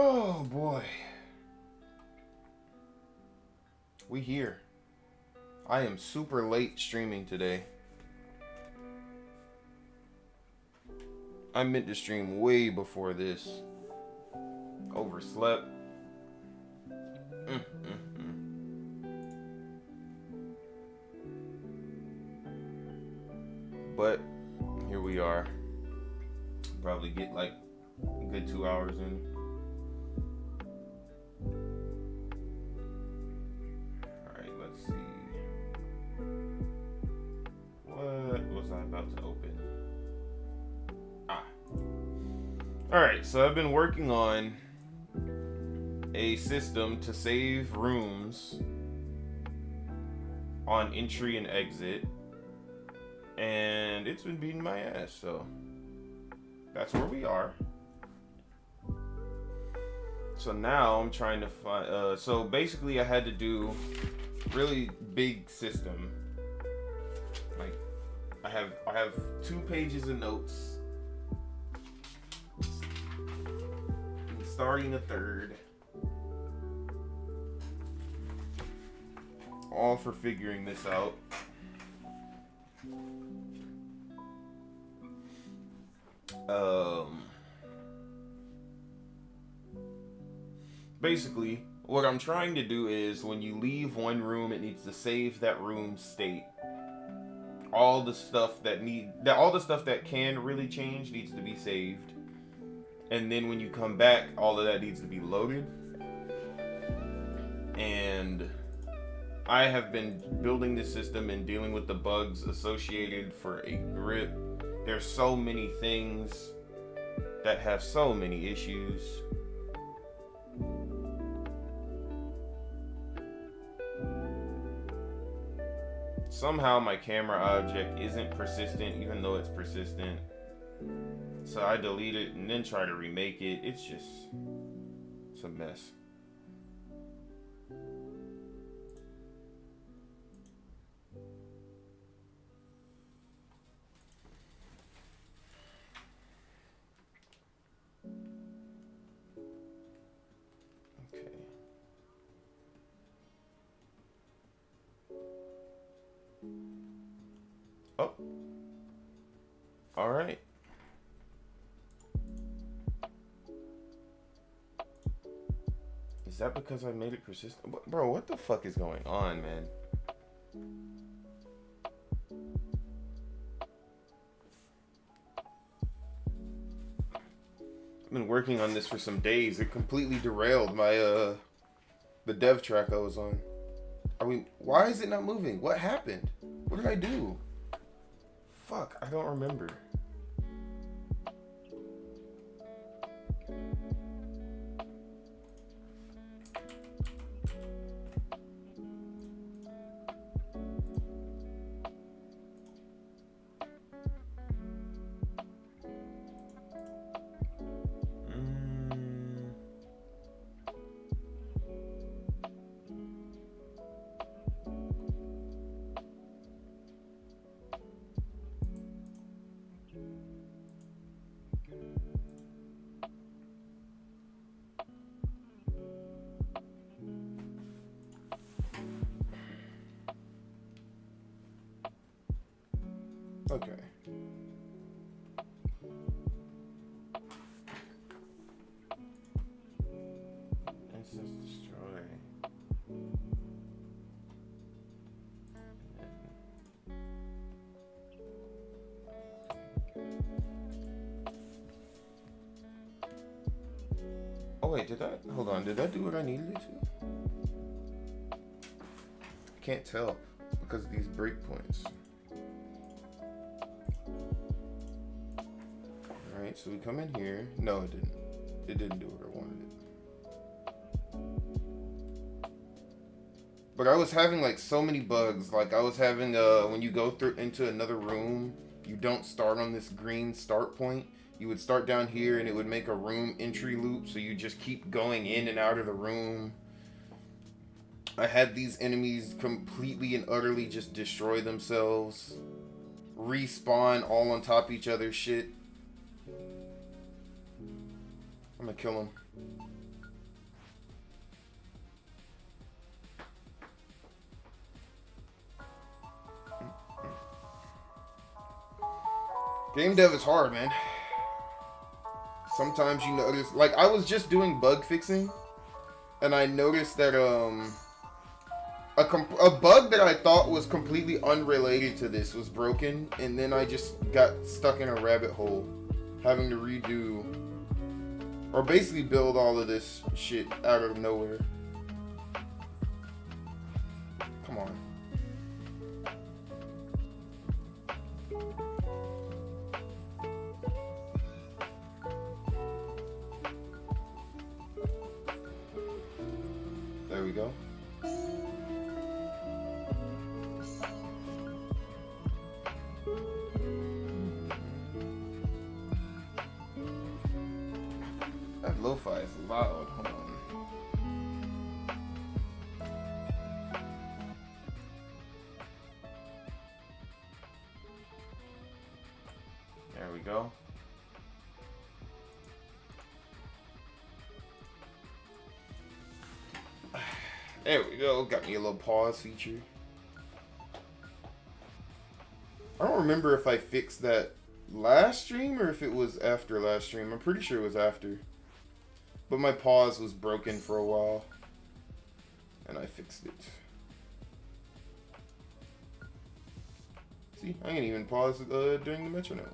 Oh boy. We here. I am super late streaming today. I meant to stream way before this. Overslept. Mm, mm, But here we are. Probably get like a good 2 hours in. Alright, let's see. What was I about to open? Ah. Alright, so I've been working on a system to save rooms on entry and exit, and it's been beating my ass, so that's where we are. So now I'm trying to find. So basically, I had to do really big system. Like I have 2 pages of notes, starting a third, all for figuring this out. Basically, what I'm trying to do is when you leave one room, it needs to save that room's state. All the stuff that can really change needs to be saved. And then when you come back, all of that needs to be loaded. And I have been building this system and dealing with the bugs associated for a grip. There's so many things that have so many issues. Somehow my camera object isn't persistent even though it's persistent. So I delete it and then try to remake it. It's a mess. Okay. Oh. All right. Is that because I made it persistent? Bro, what the fuck is going on, man? I've been working on this for some days. It completely derailed my the dev track I was on. Why is it not moving? What happened? What did I do? Fuck, I don't remember. Okay. Instance destroy. Oh wait, hold on, did that do what I needed it to? I can't tell because of these breakpoints. Alright, so we come in here. No, it didn't. It didn't do what I wanted it. But I was having like so many bugs. Like I was having when you go through into another room, you don't start on this green start point. You would start down here and it would make a room entry loop, so you just keep going in and out of the room. I had these enemies completely and utterly just destroy themselves, respawn all on top of each other shit. I'm gonna kill him. Game dev is hard, man. Sometimes you notice, like I was just doing bug fixing, and I noticed that a bug that I thought was completely unrelated to this was broken, and then I just got stuck in a rabbit hole, having to redo or basically build all of this shit out of nowhere. Come on. There we go. That lo-fi is loud. Hold on. There we go. There we go. Got me a little pause feature. I don't remember if I fixed that last stream or if it was after last stream. I'm pretty sure it was after. But my pause was broken for a while. And I fixed it. See, I can even pause during the metronome.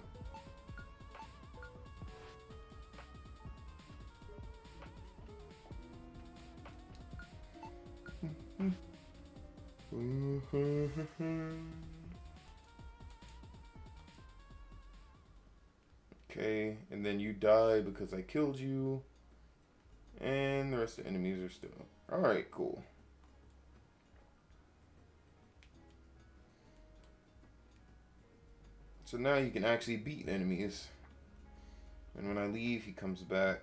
Okay, and then you die because I killed you. And the rest of the enemies are still. Alright, cool. So now you can actually beat enemies. And when I leave, he comes back.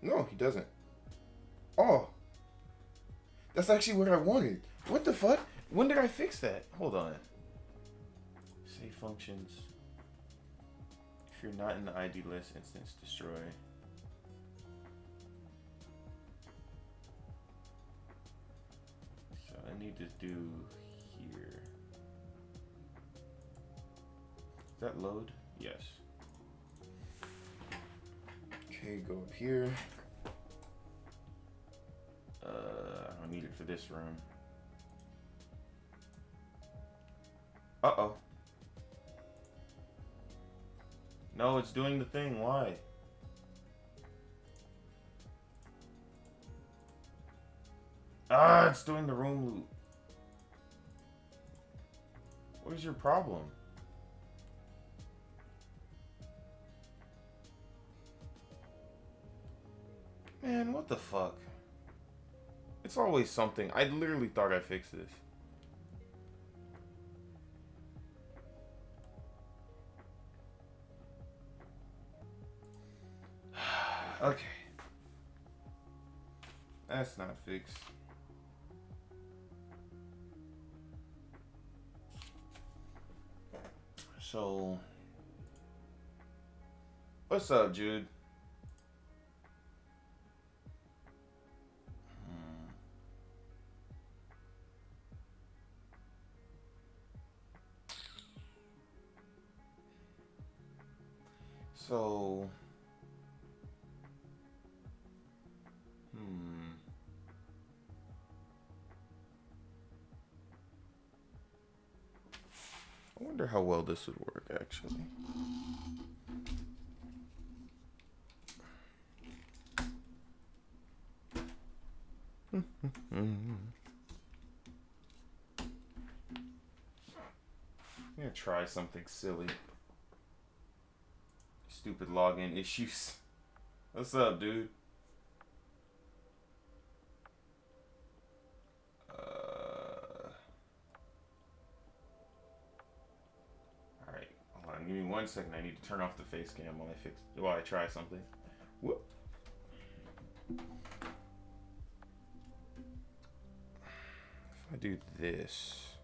No, he doesn't. Oh. That's actually what I wanted. What the fuck? When did I fix that? Hold on. Save functions. If you're not in the ID list, instance destroy. So I need to do here. Does that load? Yes. Okay, go up here. I don't need it for this room. Uh-oh. No, it's doing the thing. Why? Ah, it's doing the room loop. What is your problem? Man, what the fuck? It's always something. I literally thought I fixed this. Okay. That's not fixed. So, what's up, Jude? So, I wonder how well this would work, actually. I'm gonna try something silly. Stupid login issues. What's up, dude? Alright, hold on, give me 1 second. I need to turn off the face cam while I try something. Whoop. If I do this.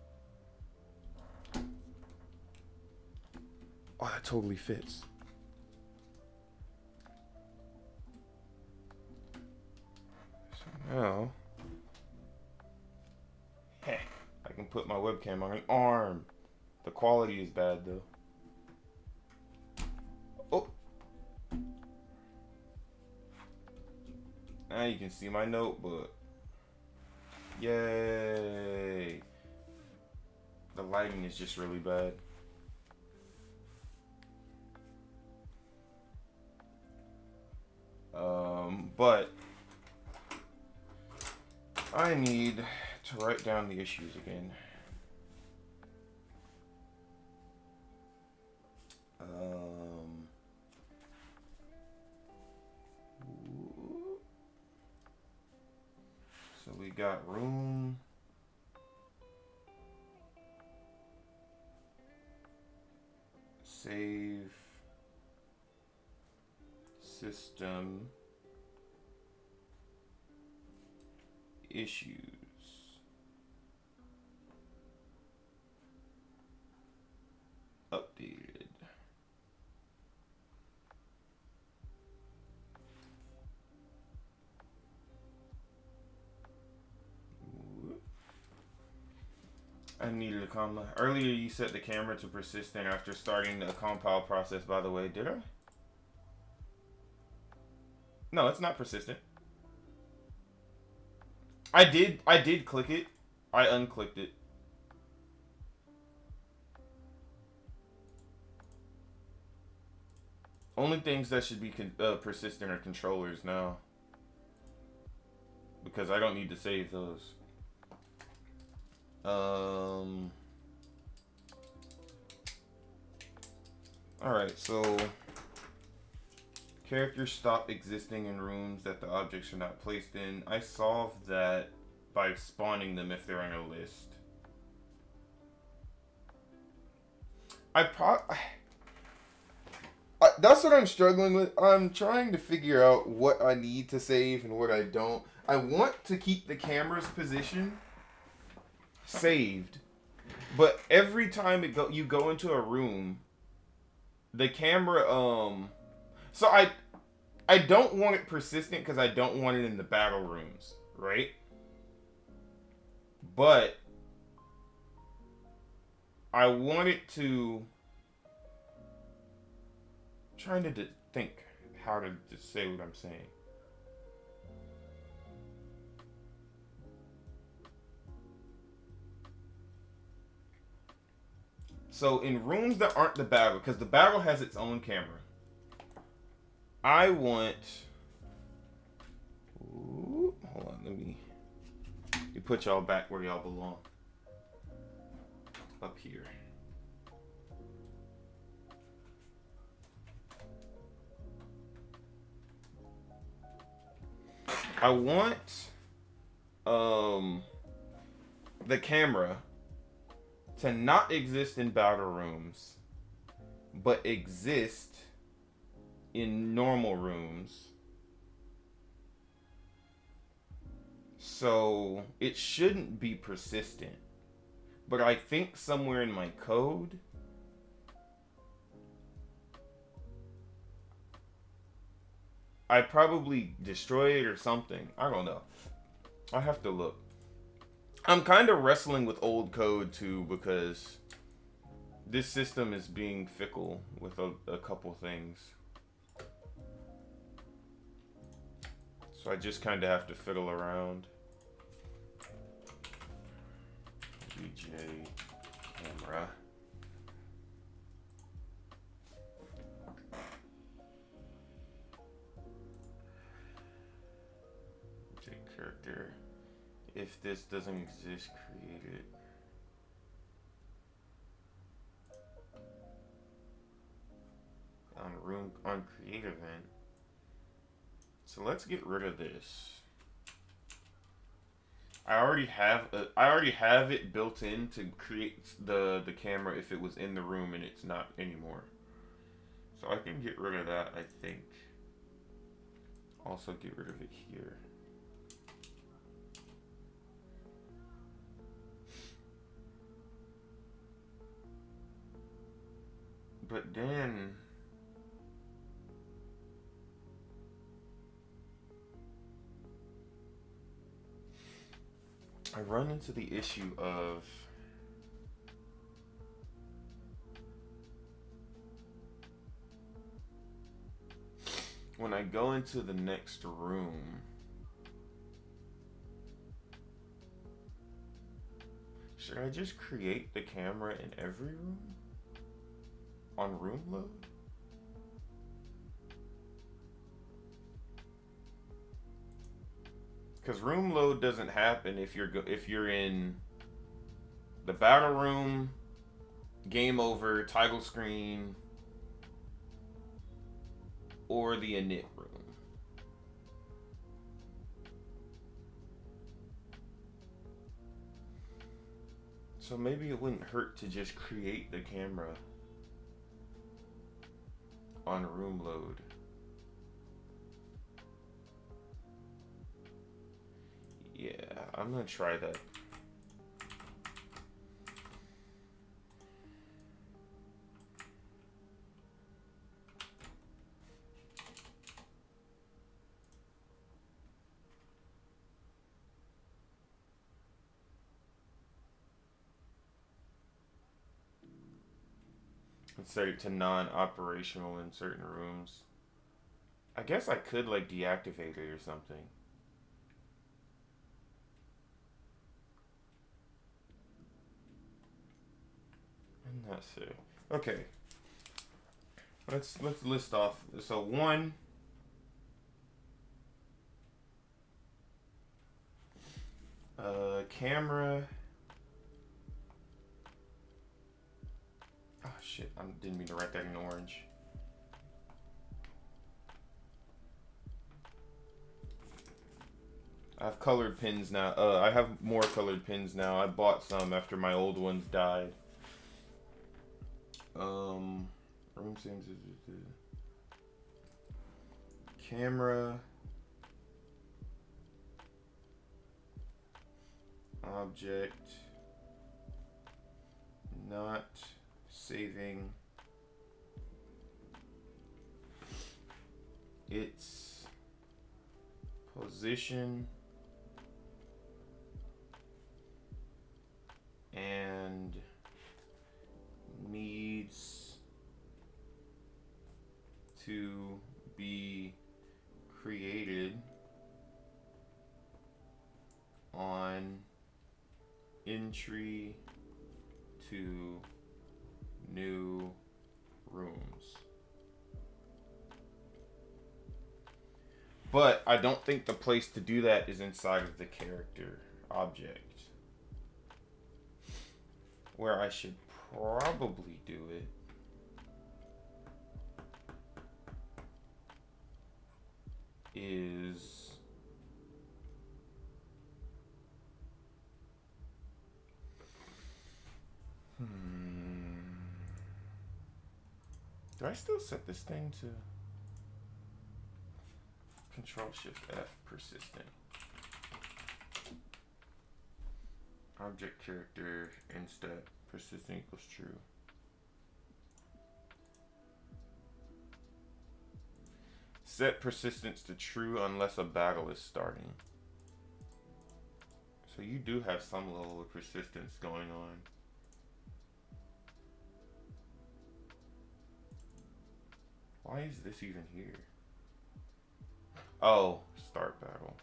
Oh, that totally fits. So now, I can put my webcam on an arm. The quality is bad though. Now you can see my notebook. Yay! The lighting is just really bad. But I need to write down the issues again. So we got room. Save. System. Issues. Updated. I needed a comma. Earlier you set the camera to persistent after starting the compile process, by the way. Did I? No, it's not persistent. I did click it. I unclicked it. Only things that should be persistent are controllers now. Because I don't need to save those. Alright, so characters stop existing in rooms that the objects are not placed in. I solved that by spawning them if they're on a list. That's what I'm struggling with. I'm trying to figure out what I need to save and what I don't. I want to keep the camera's position saved, but every time you go into a room, the camera so I don't want it persistent because I don't want it in the battle rooms, right? But I want it to. I'm trying to think how to just say what I'm saying. So in rooms that aren't the battle, because the battle has its own camera, I want. Ooh, hold on, let me put y'all back where y'all belong. Up here. I want the camera to not exist in battle rooms, but exist in normal rooms. So it shouldn't be persistent. But I think somewhere in my code, I probably destroyed it or something. I don't know. I have to look. I'm kind of wrestling with old code too because this system is being fickle with a couple things. So I just kind of have to fiddle around. VJ camera. VJ character. If this doesn't exist, create it. On create event. So let's get rid of this. I already have it built in to create the camera if it was in the room and it's not anymore. So I can get rid of that, I think. Also get rid of it here. But then I run into the issue of when I go into the next room, Should I just create the camera in every room? On room load? Because room load doesn't happen if you're in the battle room, game over, title screen, or the init room. So maybe it wouldn't hurt to just create the camera on room load. Yeah, I'm gonna try that. Let's set it to non-operational in certain rooms. I guess I could like deactivate it or something. I'm not sure. Okay. Let's list off. So one, camera. Oh shit! I didn't mean to write that in orange. I have colored pins now. I have more colored pins now. I bought some after my old ones died. Room seems camera, object, not saving its position and needs to be created on entry to new rooms. But I don't think the place to do that is inside of the character object. Where I should probably do it is do I still set this thing to Control Shift F persistent? Object character instead persistent equals true. Set persistence to true unless a battle is starting. So you do have some level of persistence going on. Why is this even here? Oh, start battle.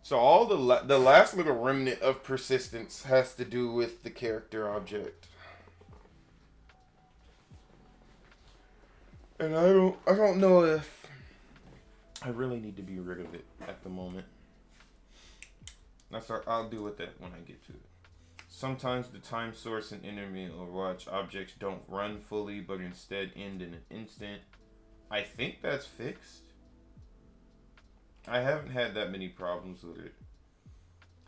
So all the last little remnant of persistence has to do with the character object. And I don't know if I really need to be rid of it at the moment. I'll deal with that when I get to it. Sometimes the time source and enemy or watch objects don't run fully, but instead end in an instant. I think that's fixed. I haven't had that many problems with it.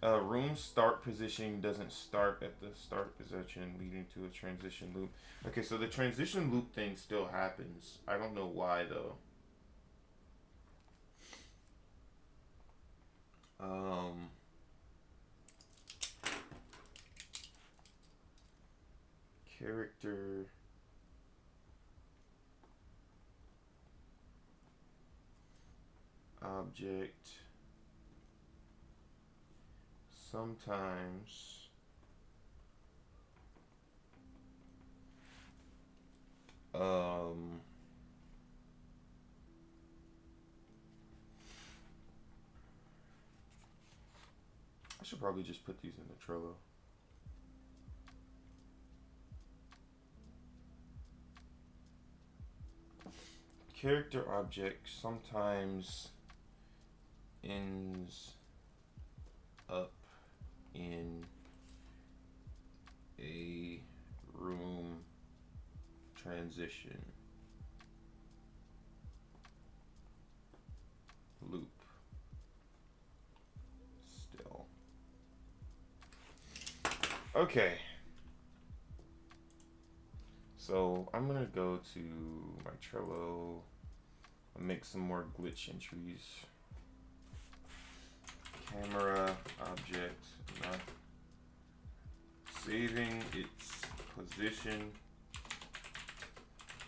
Room start positioning doesn't start at the start position, leading to a transition loop. Okay, so the transition loop thing still happens. I don't know why though. Character object sometimes I should probably just put these in the Trello. Character object sometimes ends up in a room transition loop still. Okay. So I'm gonna go to my Trello and make some more glitch entries. Camera object not saving its position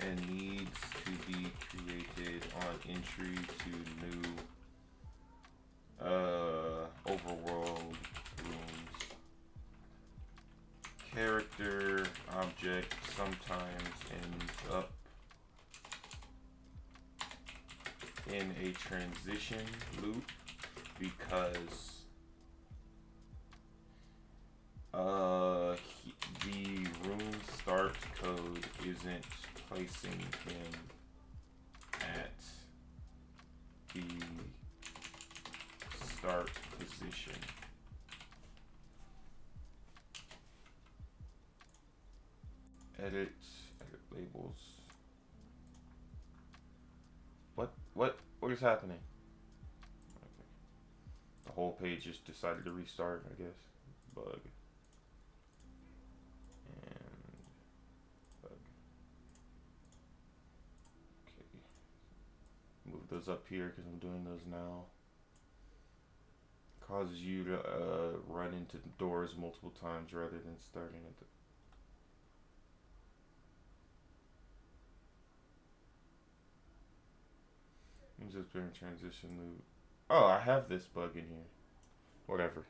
and needs to be created on entry to new overworld rooms. Character object sometimes ends up in a transition loop because the room start code isn't placing him at the start position. Edit labels. What is happening? Okay. The whole page just decided to restart, I guess. Bug. And bug. Okay. Move those up here because I'm doing those now. Causes you to run into the doors multiple times rather than starting at the just during transition loop. Oh, I have this bug in here. Whatever.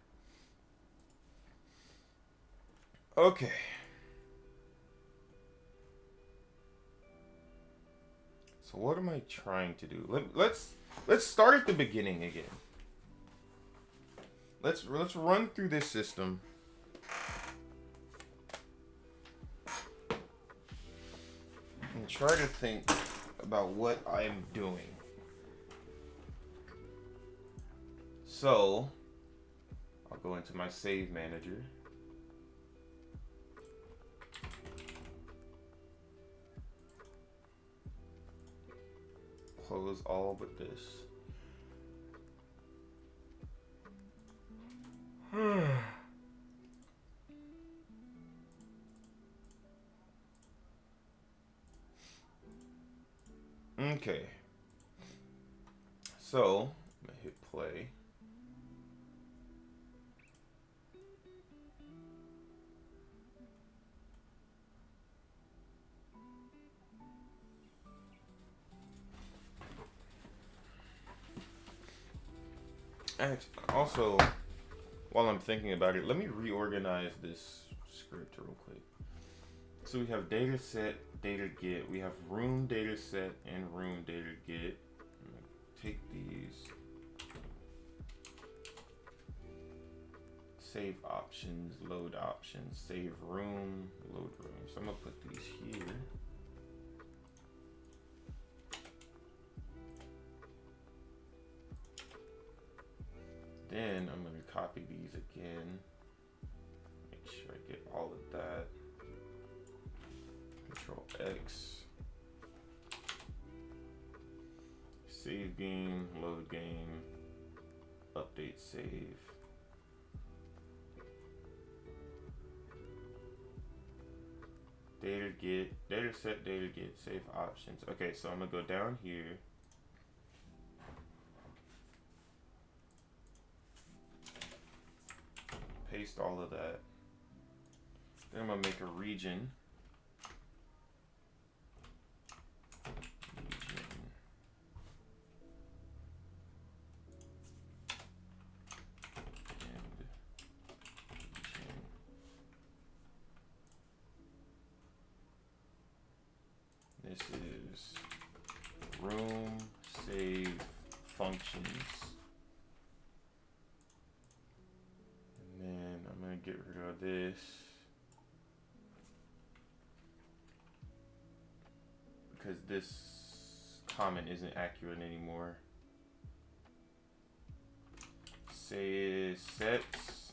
Okay. So what am I trying to do? Let's start at the beginning again. Let's run through this system. And try to think about what I'm doing. So, I'll go into my save manager. Close all but this. Okay. So, I'm gonna hit play. And also, while I'm thinking about it, let me reorganize this script real quick. So we have data set, data get. We have room data set and room data get. I'm gonna take these. Save options, load options, save room, load room. So I'm gonna put these here. Then I'm gonna copy these again. Make sure I get all of that. Control X. Save game, load game, update save. Data get, data set, data get, save options. Okay, so I'm gonna go down here. Paste all of that. Then I'm gonna make a region. this is room save functions. And then I'm gonna get rid of this because this comment isn't accurate anymore. Say sets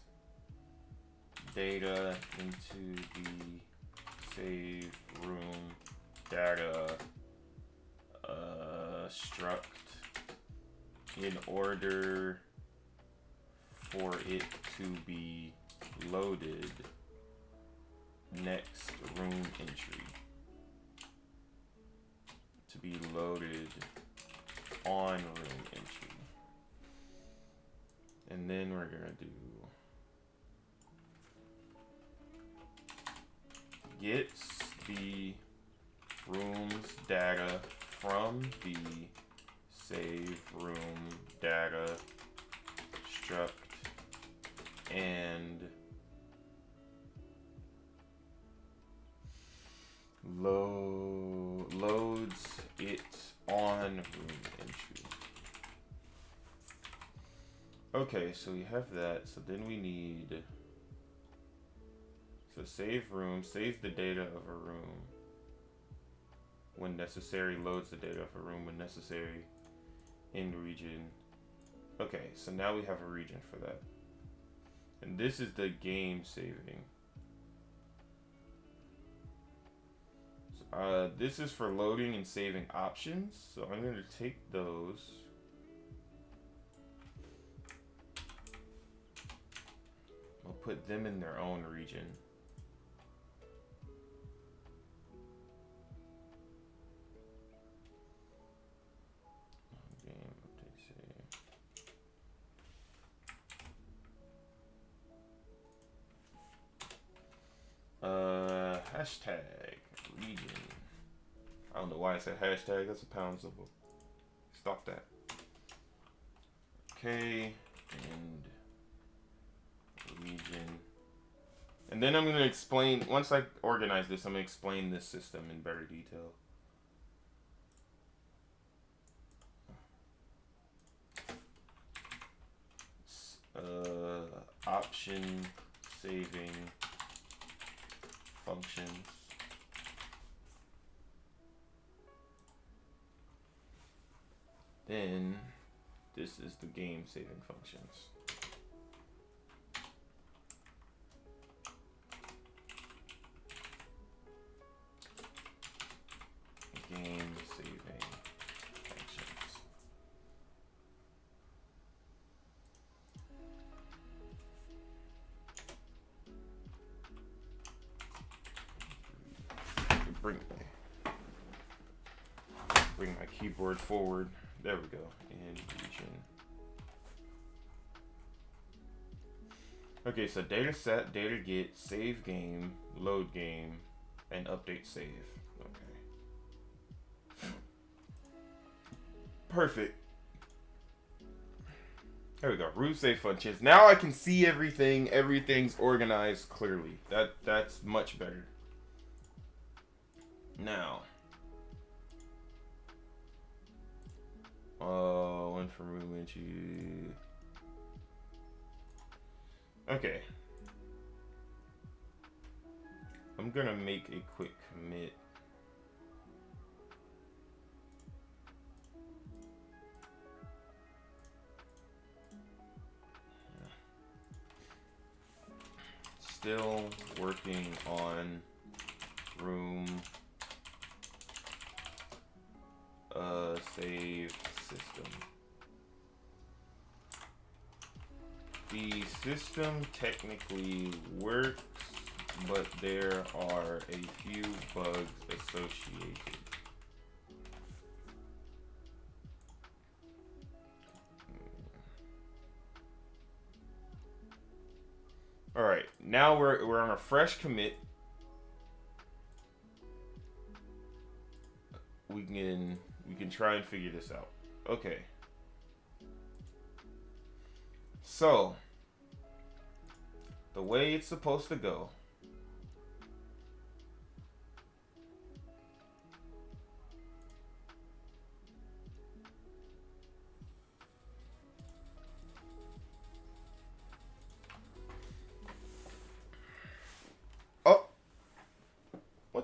data into the save room data struct in order for it to be loaded next room entry. To be loaded on room entry. And then we're gonna do gets the room's data from the save room data struct and loads it on room entry. Okay, so we have that. So then we need, so save room, save the data of a room when necessary, loads the data of a room when necessary in region. Okay, so now we have a region for that. And this is the game saving. So, this is for loading and saving options. So I'm going to take those. I'll put them in their own region. Hashtag region. I don't know why I said hashtag. That's a pound symbol. Stop that. Okay, and region. And then I'm going to explain, once I organize this, I'm going to explain this system in better detail. Option saving functions. Then this is the game saving functions. Game saving functions. Bring my keyboard forward. There we go. In region. Okay, so data set, data get, save game, load game, and update save. Okay. Perfect. There we go. Room save functions. Now I can see everything. Everything's organized clearly. That's much better. Now. One for room entry. Okay. I'm gonna make a quick commit. Still working on room save system. The system technically works, but there are a few bugs associated. All right, now we're on a fresh commit. We can try and figure this out. Okay. So, the way it's supposed to go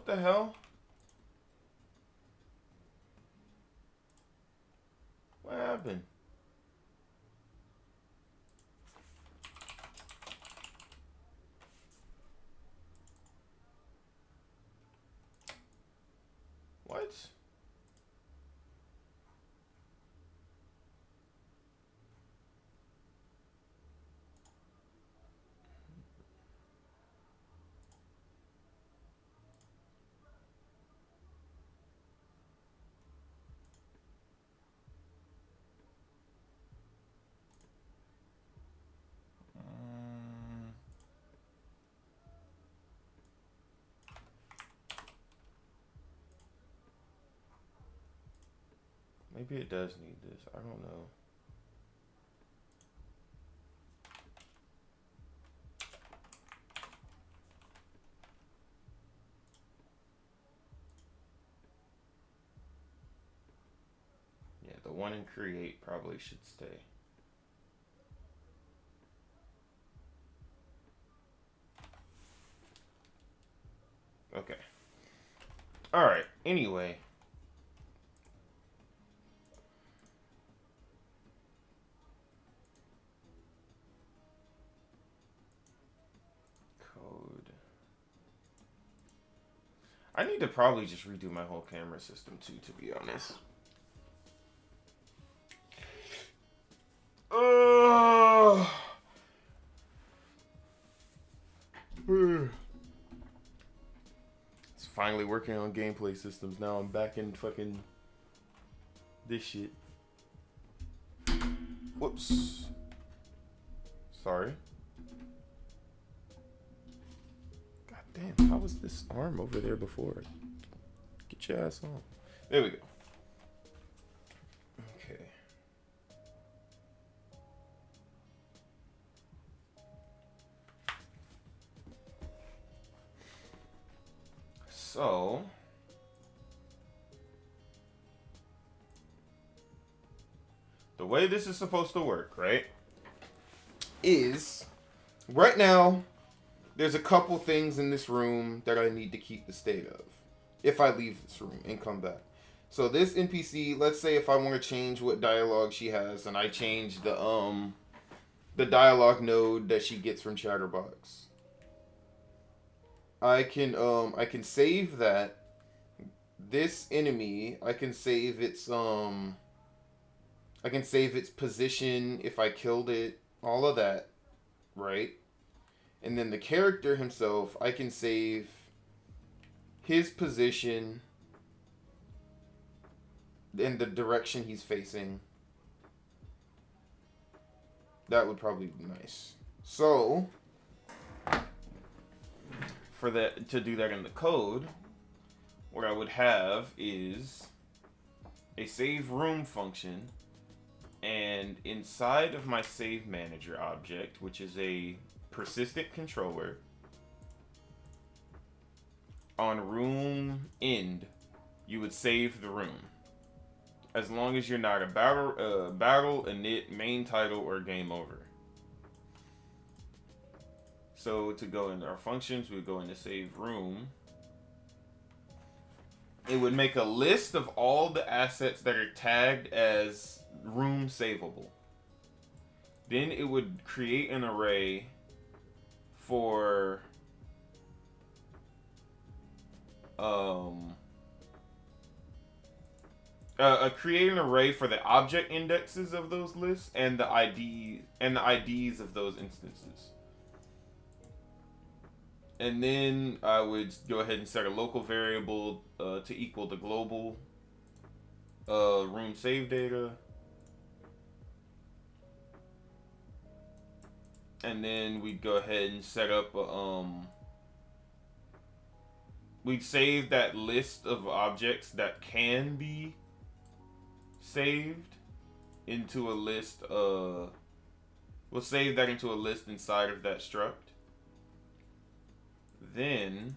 the hell? What happened? What? Maybe it does need this. I don't know. Yeah, the one in create probably should stay. Okay. Alright, anyway. Code. I need to probably just redo my whole camera system too, to be honest. It's finally working on gameplay systems. Now I'm back in fucking this shit. Whoops. Sorry. God damn, how was this arm over there before? Get your ass on. There we go. Okay. So the way this is supposed to work, right, is right now there's a couple things in this room that I need to keep the state of if I leave this room and come back. So this NPC, let's say if I want to change what dialogue she has, and I change the dialogue node that she gets from Chatterbox. I can save that. This enemy, I can save its position if I killed it, all of that, right? And then the character himself, I can save his position in the direction he's facing. That would probably be nice. So, for that, to do that in the code, what I would have is a save room function, and inside of my save manager object, which is a persistent controller, on room end, you would save the room, as long as you're not a battle, init, main title, or game over. So to go into our functions, we would go into save room. It would make a list of all the assets that are tagged as room savable. Then it would create an array for create an array for the object indexes of those lists and the IDs of those instances. And then I would go ahead and set a local variable to equal the global room save data. And then we'd go ahead and set up we'd save that list of objects that can be saved into a list. We'll save that into a list inside of that struct. Then,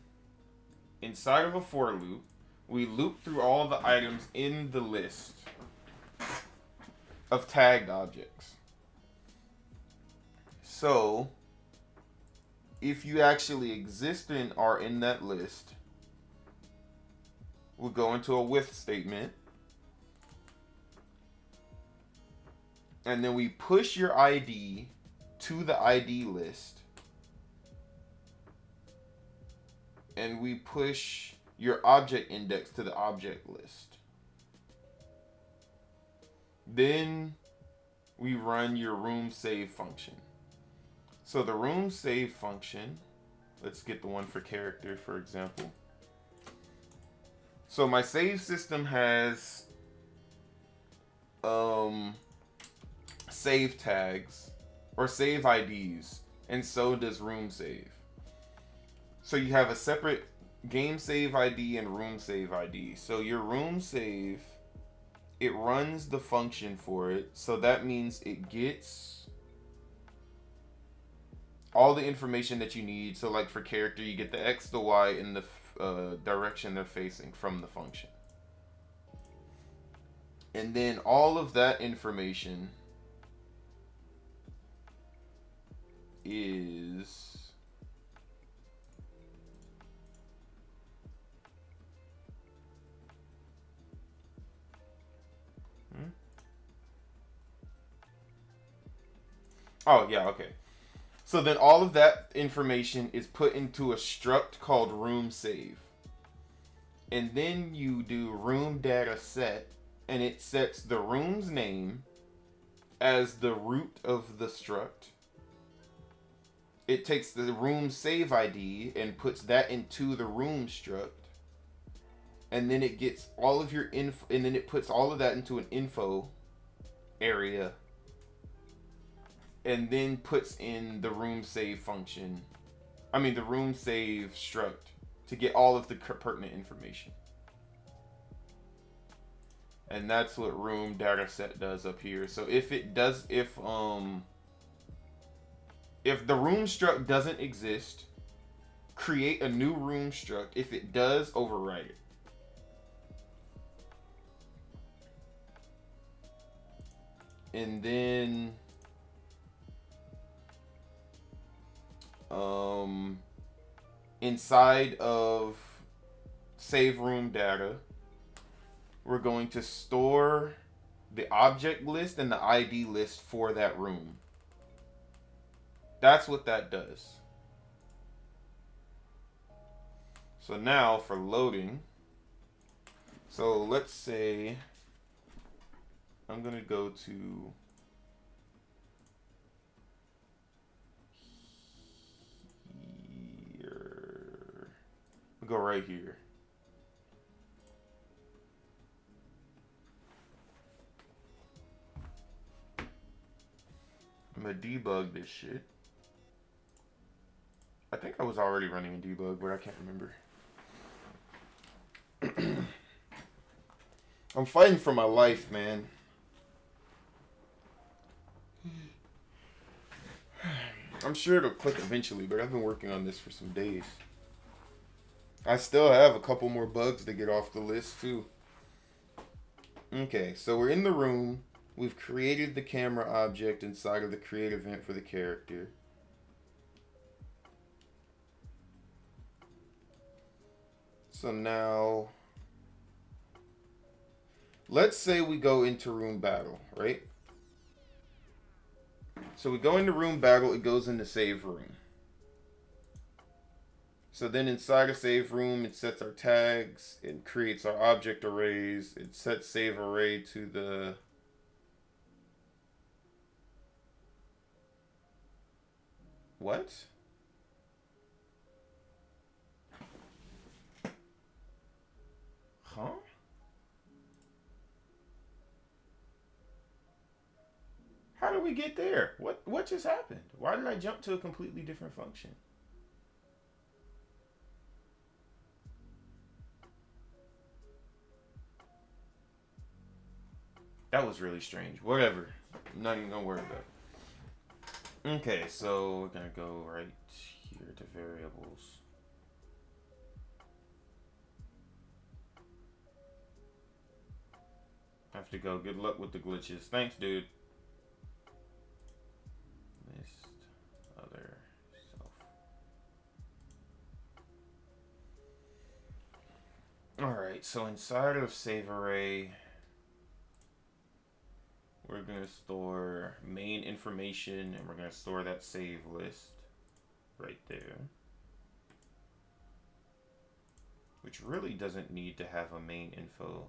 inside of a for loop, we loop through all the items in the list of tagged objects. So, if you actually exist and are in that list, we'll go into a with statement. And then we push your ID to the ID list. And we push your object index to the object list. Then we run your room save function. So the room save function, let's get the one for character, for example. So my save system has save tags or save IDs, and so does room save. So you have a separate game save ID and room save ID. So your room save, it runs the function for it. So that means it gets all the information that you need. So like for character, you get the X, the Y, and the direction they're facing from the function. And then all of that information is oh yeah, okay. So then all of that information is put into a struct called room save. And then you do room data set, and it sets the room's name as the root of the struct. It takes the room save ID and puts that into the room struct. And then it gets all of your info, and then it puts all of that into an info area. And then puts in the room save function. I mean, the room save struct to get all of the pertinent information. And that's what room data set does up here. So if the room struct doesn't exist, create a new room struct. If it does, overwrite it. And then inside of save room data, we're going to store the object list and the ID list for that room. That's what that does. So now for loading, so let's say I'm going to go to here. We'll go right here. I'm going to debug this shit. I think I was already running a debug, but I can't remember. I'm fighting for my life, man. I'm sure it'll click eventually, but I've been working on this for some days. I still have a couple more bugs to get off the list, too. Okay, so we're in the room. We've created the camera object inside of the create event for the character. So now, let's say we go into room battle, right? So we go into room battle, it goes into save room. So then inside of save room, it sets our tags, it creates our object arrays, it sets save array to the what? Huh? How did we get there? What just happened? Why did I jump to a completely different function? That was really strange. Whatever. I'm not even gonna worry about it. Okay, so we're gonna go right here to variables. Have to go. Good luck with the glitches. Thanks, dude. List other self. All right. Alright, so inside of save array, we're going to store main information, and we're going to store that save list right there. Which really doesn't need to have a main info.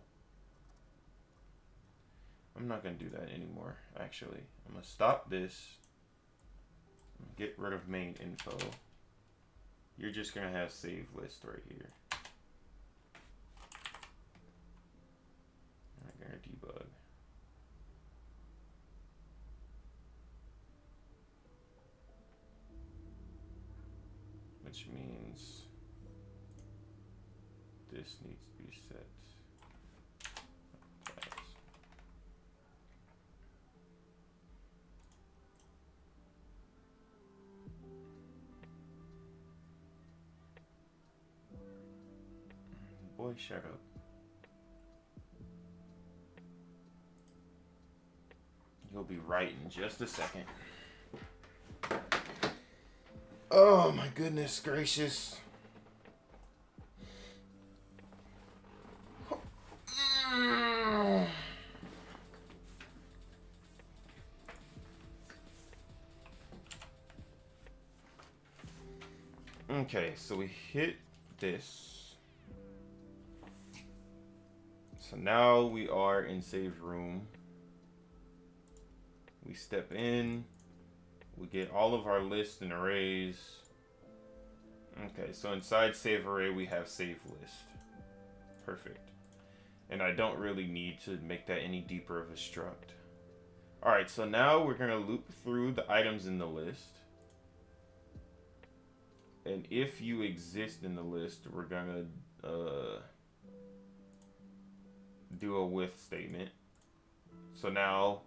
I'm not going to do that anymore, actually. I'm going to stop this. Get rid of main info. You're just going to have save list right here. I'm going to debug. Which means this needs to be set. Boy, shut up. You'll be right in just a second. Oh my goodness gracious. Okay, so we hit this. So now we are in save room. We step in. We get all of our lists and arrays. Okay, so inside save array we have save list. Perfect. And I don't really need to make that any deeper of a struct. Alright, so now we're going to loop through the items in the list. And if you exist in the list, we're going to do a with statement. So now,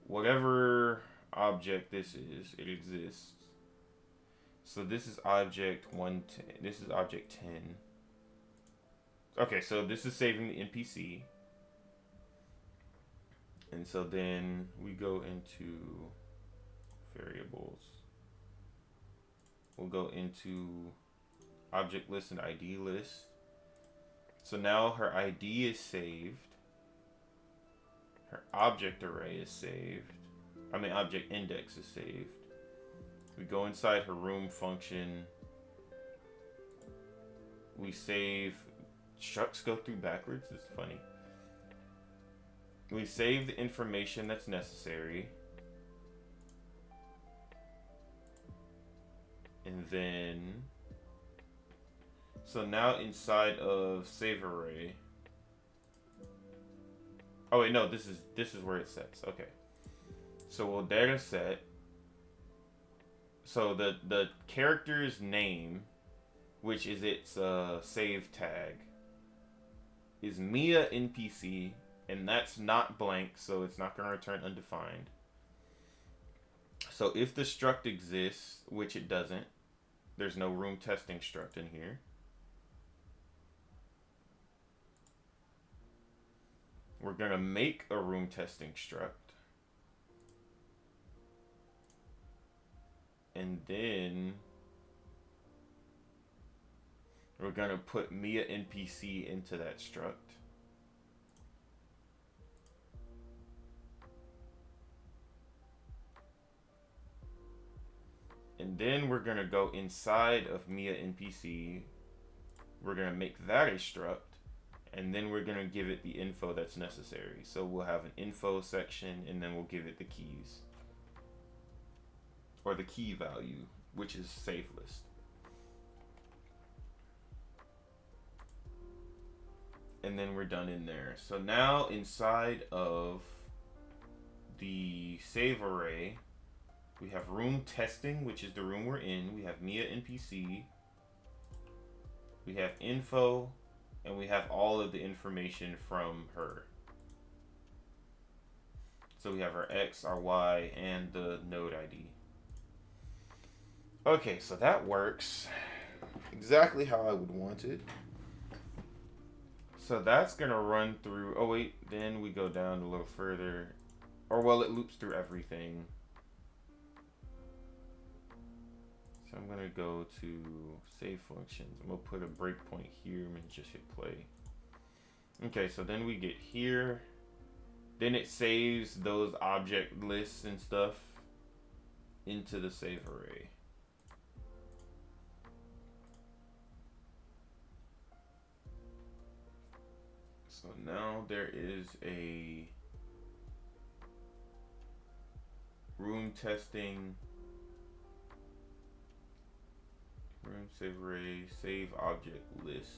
whatever object this is, it exists. So this is object 110. This is object 10. Okay, so this is saving the NPC. And so then we go into variables. We'll go into object list and ID list. So now her ID is saved. Her object array is saved. I mean, object index is saved. We go inside her room function. We save. Structs go through backwards. It's funny. We save the information that's necessary. And then, so now inside of save array. Oh wait, no, this is where it sets. Okay. So we'll data set. So the character's name, which is its save tag, is Mia NPC, and that's not blank, so it's not going to return undefined. So if the struct exists, which it doesn't, there's no room testing struct in here. We're going to make a room testing struct. And then we're going to put Mia NPC into that struct. And then we're going to go inside of Mia NPC. We're going to make that a struct. And then we're going to give it the info that's necessary. So we'll have an info section, and then we'll give it the keys. Or the key value, which is save list. And then we're done in there. So now inside of the save array, we have room testing, which is the room we're in. We have Mia NPC. We have info, and we have all of the information from her. So we have our X, our Y, and the node ID. Okay, so that works exactly how I would want it. So that's gonna run through, oh wait, then we go down a little further. Or well, it loops through everything. So I'm gonna go to save functions. I'm gonna put a breakpoint here and just hit play. Okay, so then we get here. Then it saves those object lists and stuff into the save array. So now there is a room testing, room save array, save object list.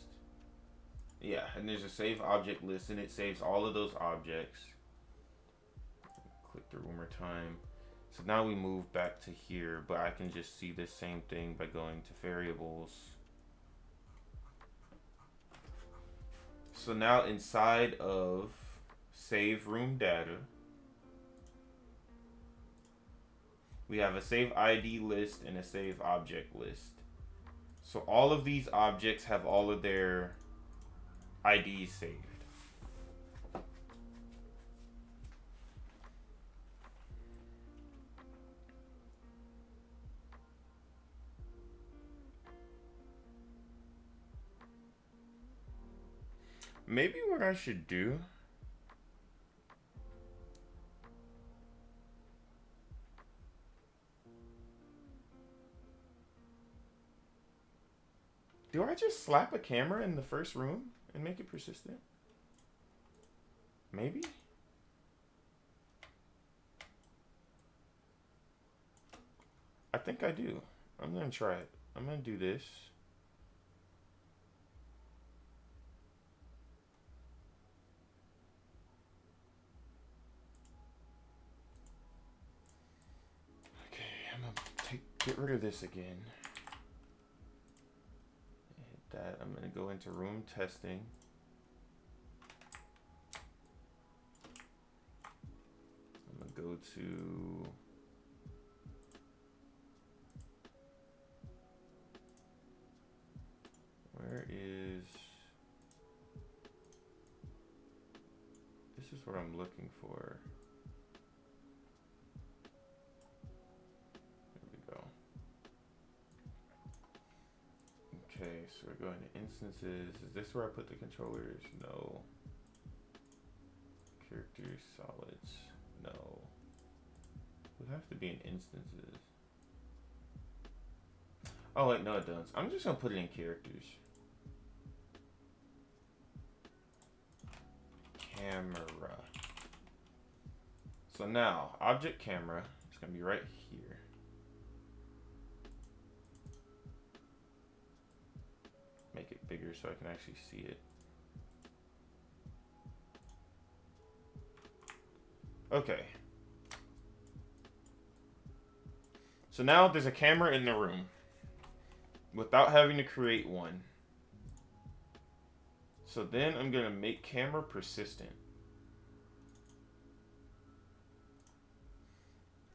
Yeah, and there's a save object list and it saves all of those objects. Click through one more time. So now we move back to here, but I can just see the same thing by going to variables. So now inside of save room data, we have a save ID list and a save object list. So all of these objects have all of their IDs saved. Maybe what I should do do I just slap a camera in the first room and make it persistent? Maybe? I think I do. I'm gonna try it. I'm gonna do this. Okay, I'm gonna get rid of this again. Hit that. I'm gonna go into room testing. I'm gonna go to where is this is what I'm looking for. There we go. Okay, so we're going to instances. Is this where I put the controllers? No. Characters, solids. No. It would have to be in instances. Oh wait, no it does. I'm just gonna put it in characters. Camera. So now, object camera is gonna be right here. Make it bigger so I can actually see it. Okay. So now there's a camera in the room without having to create one. So then I'm gonna make camera persistent.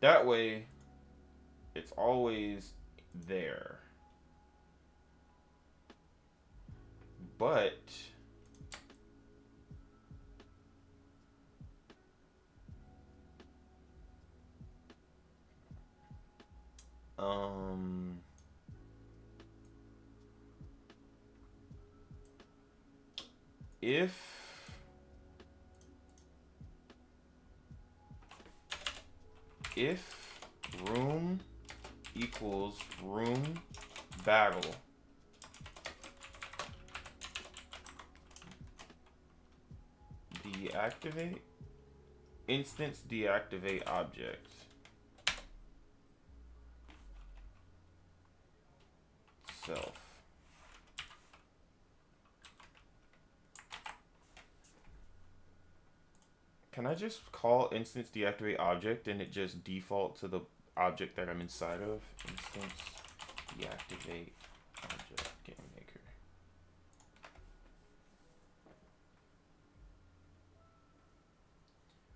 That way, it's always there. But if room equals room battle, deactivate instance, deactivate object self. Can I just call instance deactivate object and it just default to the object that I'm inside of? Instance deactivate object game maker.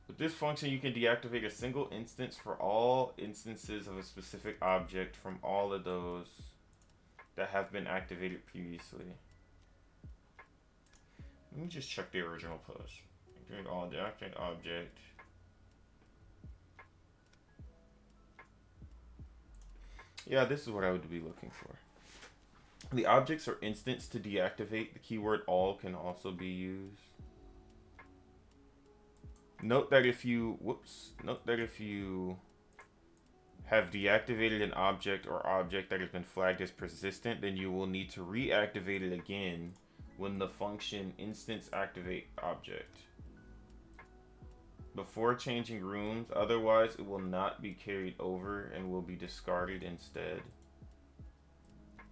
With this function, you can deactivate a single instance for all instances of a specific object from all of those that have been activated previously. Let me just check the original post. Activate all deactivate object. Yeah, this is what I would be looking for. The objects are instance to deactivate. The keyword all can also be used. Note that if you, note that if you have deactivated an object or object that has been flagged as persistent, then you will need to reactivate it again when the function instance activate object before changing rooms, otherwise it will not be carried over and will be discarded instead.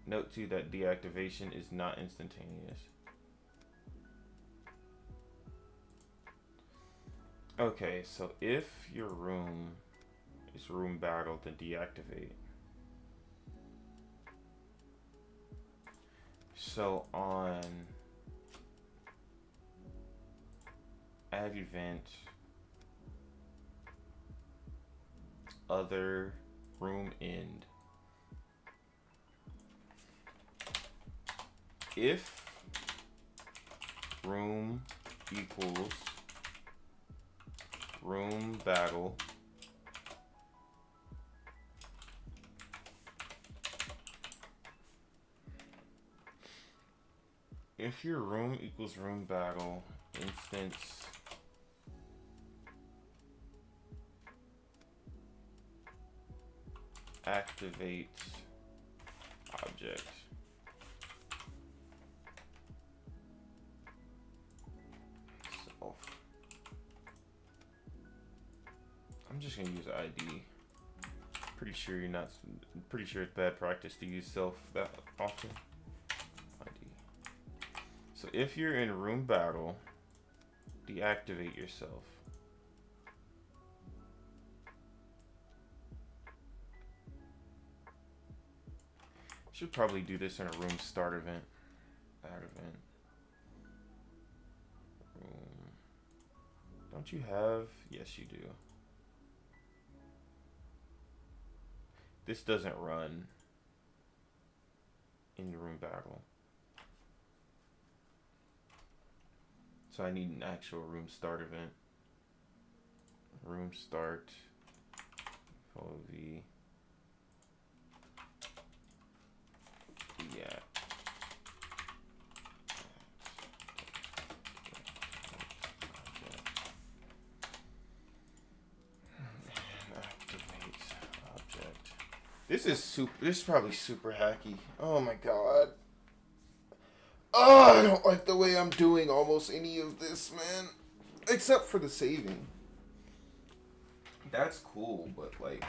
Note too that deactivation is not instantaneous. Okay, so if your room is room battle, then deactivate. So on add event, other room end. If room equals room battle, if your room equals room battle, instance activates object. Self. I'm just gonna use ID. Pretty sure you're not. Pretty sure it's bad practice to use self that often. ID. So if you're in room battle, deactivate yourself. Should probably do this in a room start event. Add event. Room. Don't you have? Yes, you do. This doesn't run in the room battle. So I need an actual room start event. Room start. Follow V. Yeah. Activate object. This is probably super hacky. Oh my god. Oh, I don't like the way I'm doing almost any of this, man. Except for the saving. That's cool, but like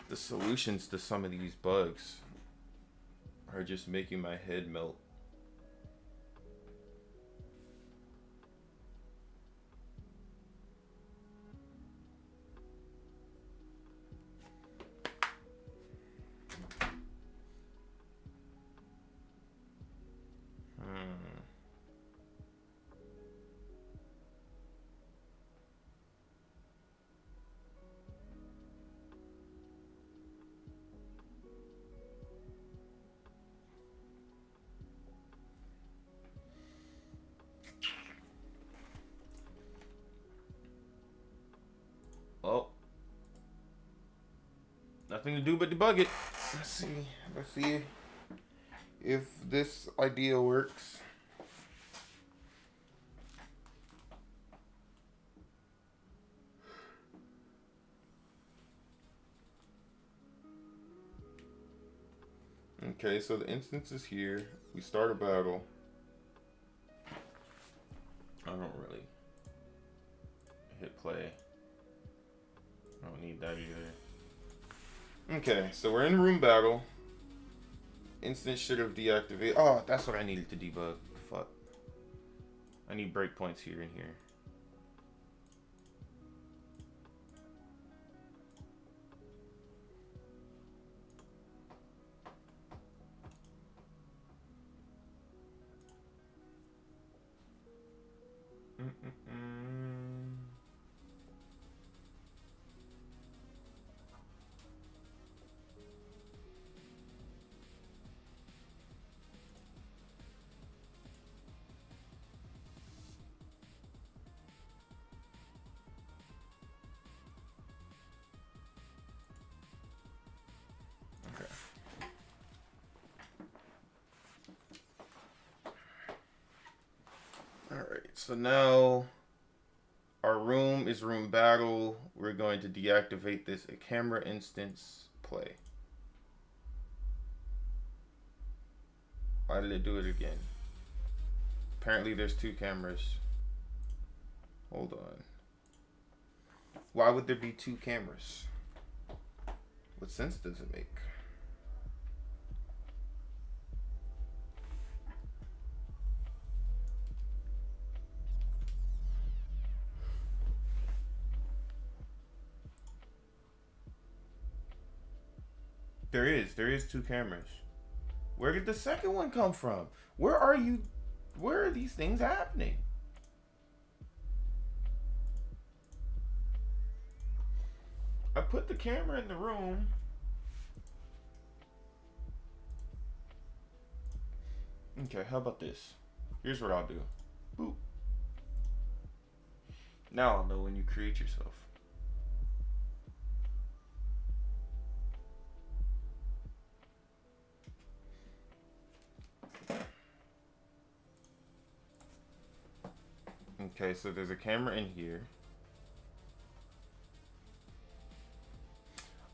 the solutions to some of these bugs are just making my head melt. Well, nothing to do but debug it. Let's see if this idea works. Okay, so the instance is here. We start a battle. I don't really hit play. I don't need that either. Okay, so we're in room battle. Instance should have deactivated. Oh, that's what I needed to debug. Fuck. I need breakpoints here and here. Alright, so now Our room is room battle. We're going to deactivate this. A camera instance play. Why did it do it again? Apparently there's 2 cameras. Hold on. Why would there be 2 cameras? What sense does it make? There is 2 cameras. Where did the second one come from? Where are you? Where are these things happening? I put the camera in the room. Okay, how about this? Here's what I'll do. Boop. Now I'll know when you create yourself. Okay, so there's a camera in here.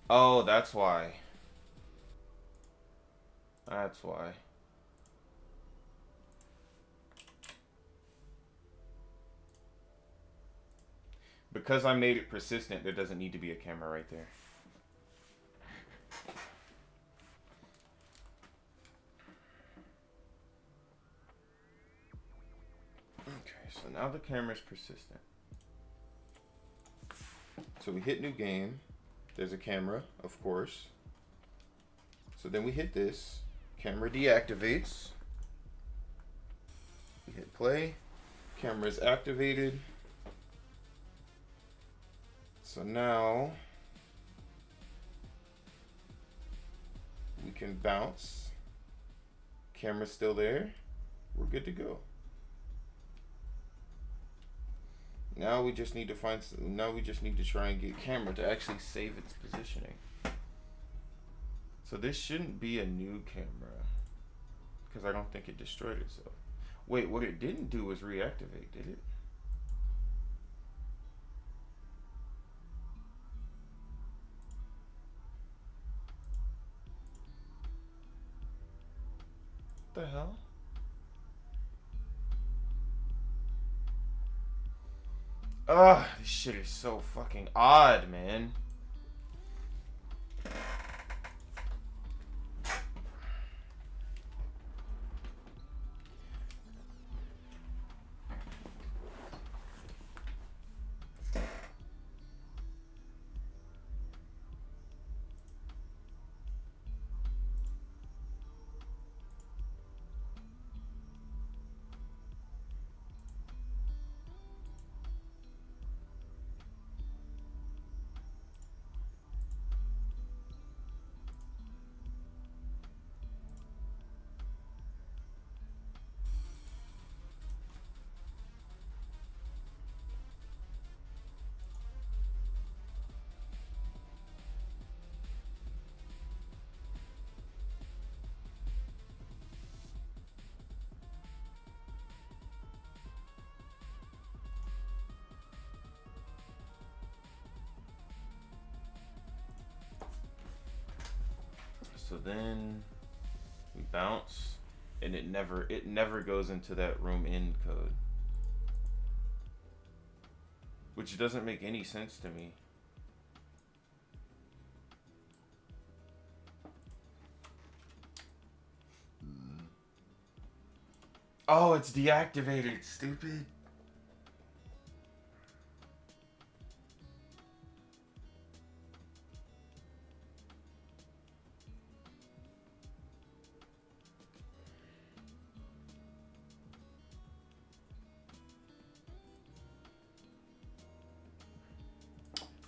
Oh, that's why. That's why. Because I made it persistent, there doesn't need to be a camera right there. Okay, so now the camera's persistent. So we hit new game. There's a camera, of course. So then we hit this. Camera deactivates. We hit play. Camera is activated. So now we can bounce. Camera's still there. We're good to go. Now we just need to find. Now we just need to try and get camera to actually save its positioning. So this shouldn't be a new camera because I don't think it destroyed itself. Wait, what it didn't do was reactivate, did it? What the hell? Ugh, this shit is so fucking odd, man. So then we bounce, and it never goes into that room in code, which doesn't make any sense to me. Oh, it's deactivated, stupid.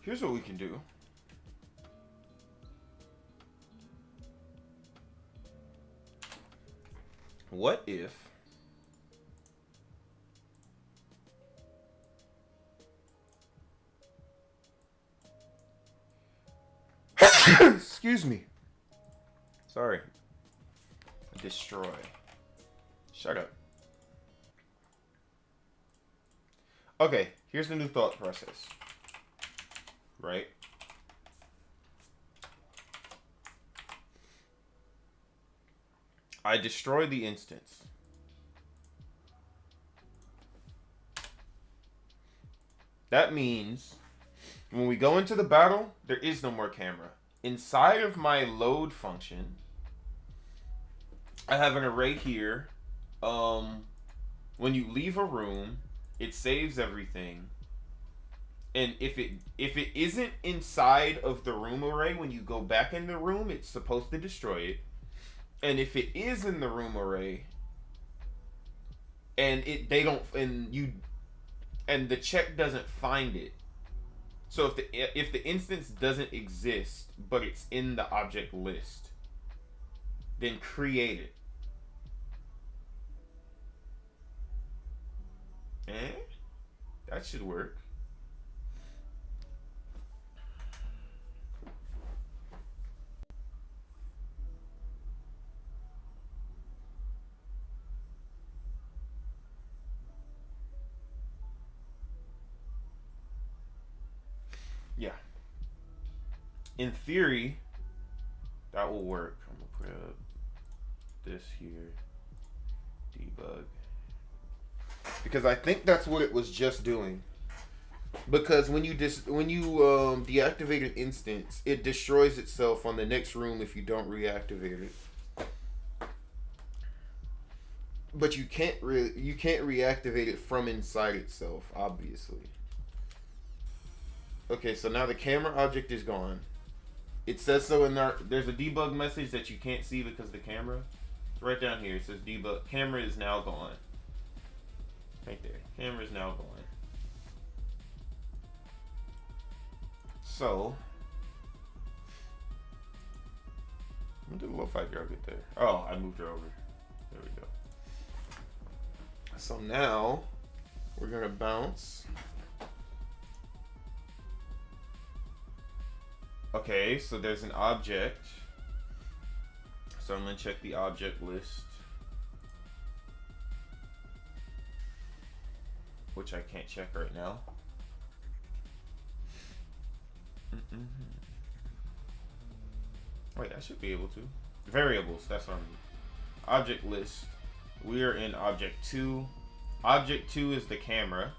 Here's what we can do. What if excuse me. Sorry. Destroy. Shut up. Okay, here's the new thought process, right? I destroy the instance. That means when we go into the battle, there is no more camera. Inside of my load function, I have an array here. When you leave a room, it saves everything. And if it isn't inside of the room array, when you go back in the room, it's supposed to destroy it. And if it is in the room array, and the check doesn't find it. So if the instance doesn't exist, but it's in the object list, then create it. That should work. Yeah. In theory, that will work. I'm gonna put up this here. Debug. Because I think that's what it was just doing. Because when you deactivate an instance, it destroys itself on the next room if you don't reactivate it. But you can't reactivate it from inside itself, obviously. Okay, so now the camera object is gone. It says so in there. There's a debug message that you can't see because the camera. It's right down here. It says debug. Camera is now gone. Right there. Camera is now gone. So, when did the lo-fi girl get there? Oh, I moved her over. There we go. So now, we're gonna bounce. Okay, so there's an object. So I'm gonna check the object list, which I can't check right now. Wait, I should be able to. Variables, that's what I'm doing. Object list. We are in object 2. Object 2 is the camera.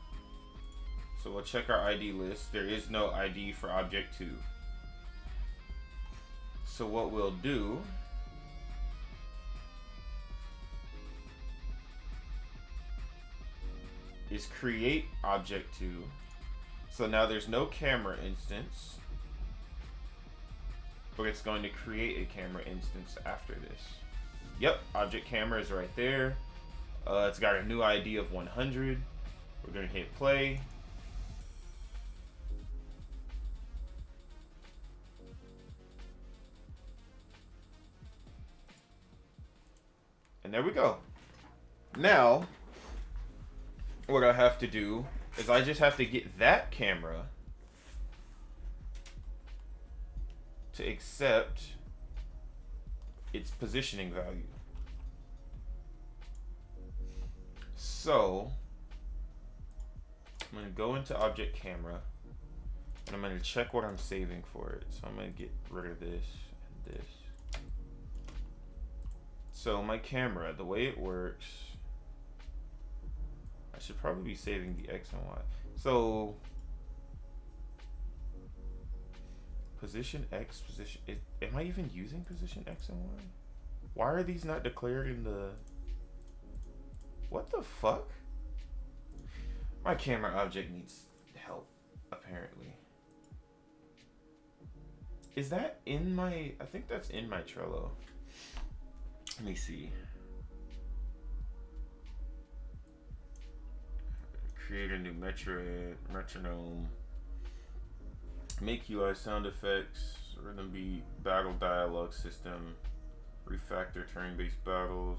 So we'll check our ID list. There is no ID for object 2. So what we'll do is create object 2. So now there's no camera instance, but it's going to create a camera instance after this. Yep, object camera is right there. It's got a new ID of 100. We're going to hit play. And there we go. Now, what I have to do is I just have to get that camera to accept its positioning value. So, I'm going to go into object camera and I'm going to check what I'm saving for it. So I'm going to get rid of this and this. So my camera, the way it works, I should probably be saving the X and Y. So position X, position, am I even using position X and Y? Why are these not declared in the, what the fuck? My camera object needs help, apparently. Is that in my, I think that's in my Trello. Let me see. Create a new metronome. Make UI sound effects, rhythm beat, battle dialogue system, refactor turn-based battles,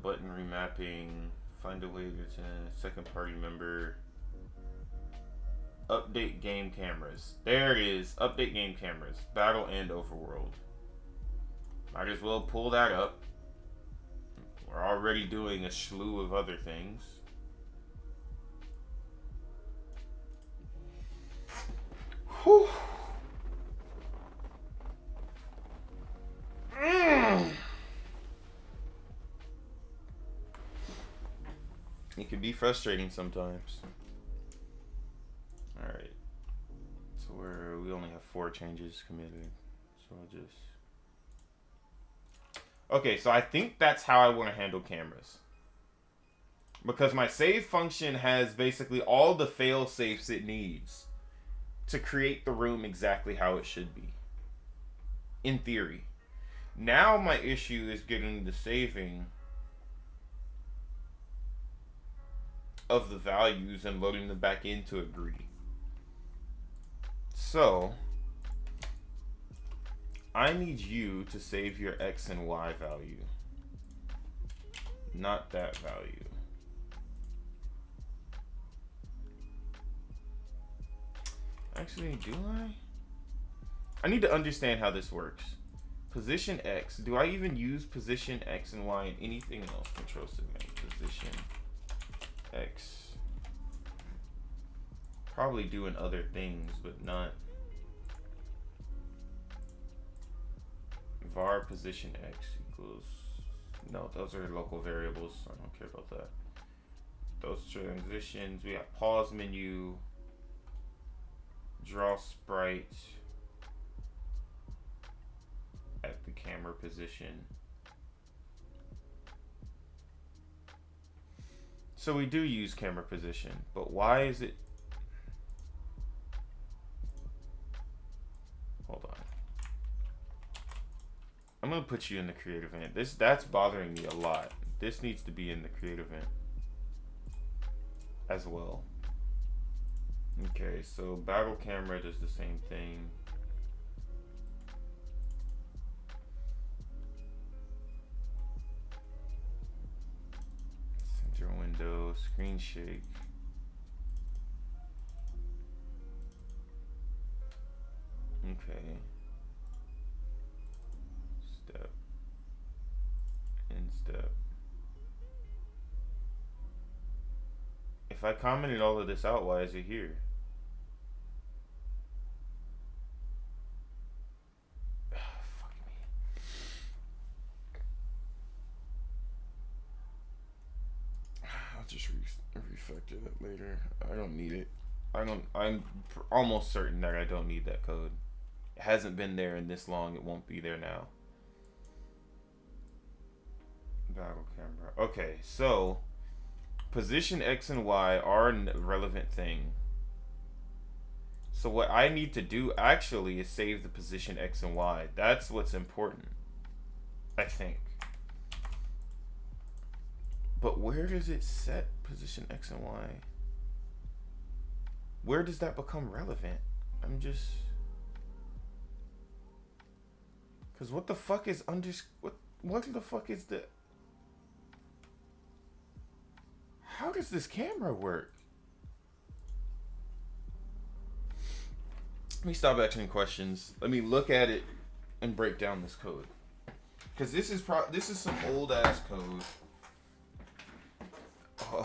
button remapping, find a way to second party member, update game cameras. There it is, update game cameras, battle and overworld. Might as well pull that up. We're already doing a slew of other things. Whew. Mm. It can be frustrating sometimes. Alright. So we only have 4 changes committed. So I'll just... Okay, so I think that's how I want to handle cameras. Because my save function has basically all the fail safes it needs to create the room exactly how it should be. In theory. Now my issue is getting the saving of the values and loading them back into Agree. So I need you to save your X and Y value. Not that value. Actually, do I? I need to understand how this works. Position X. Do I even use position X and Y in anything else? Control segment. Position X. Probably doing other things, but not. Var position X equals. No, those are local variables. I don't care about that. Those transitions. We have pause menu. Draw sprite at the camera position. So we do use camera position, but why is it? Hold on. I'm gonna put you in the create event. That's bothering me a lot. This needs to be in the create event as well. Okay, so battle camera does the same thing. Center window, screen shake. Okay. Step. Instep. If I commented all of this out, why is it here? Fuck me. I'll just refactor that later. I don't need it. I'm almost certain that I don't need that code. It hasn't been there in this long. It won't be there now. Battle camera. Okay, so position X and Y are a relevant thing. So what I need to do actually is save the position X and Y. That's what's important, I think. But where does it set position X and Y? Where does that become relevant? I'm just... Cause what the fuck is what the fuck is the... How does this camera work? Let me stop asking questions. Let me look at it and break down this code. Cause this is some old ass code.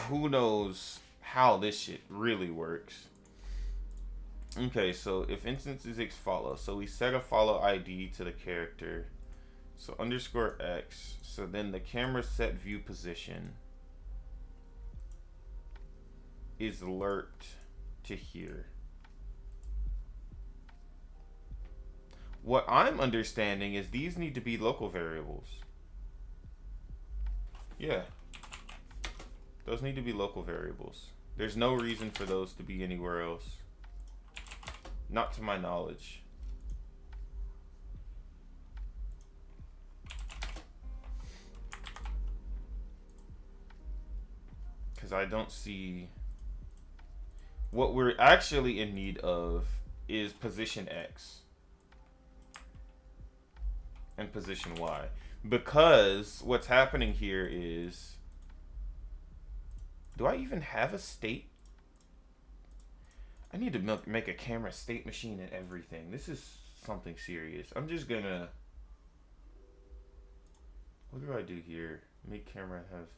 Who knows how this shit really works? Okay, so if instances X follow, so we set a follow ID to the character. So underscore X. So then the camera set view position is alert to here. What I'm understanding is these need to be local variables. Yeah. Those need to be local variables. There's no reason for those to be anywhere else. Not to my knowledge. Because I don't see... What we're actually in need of is position X and position Y. Because what's happening here is... Do I even have a state? I need to make a camera state machine and everything. This is something serious. I'm just gonna... What do I do here? Make camera have...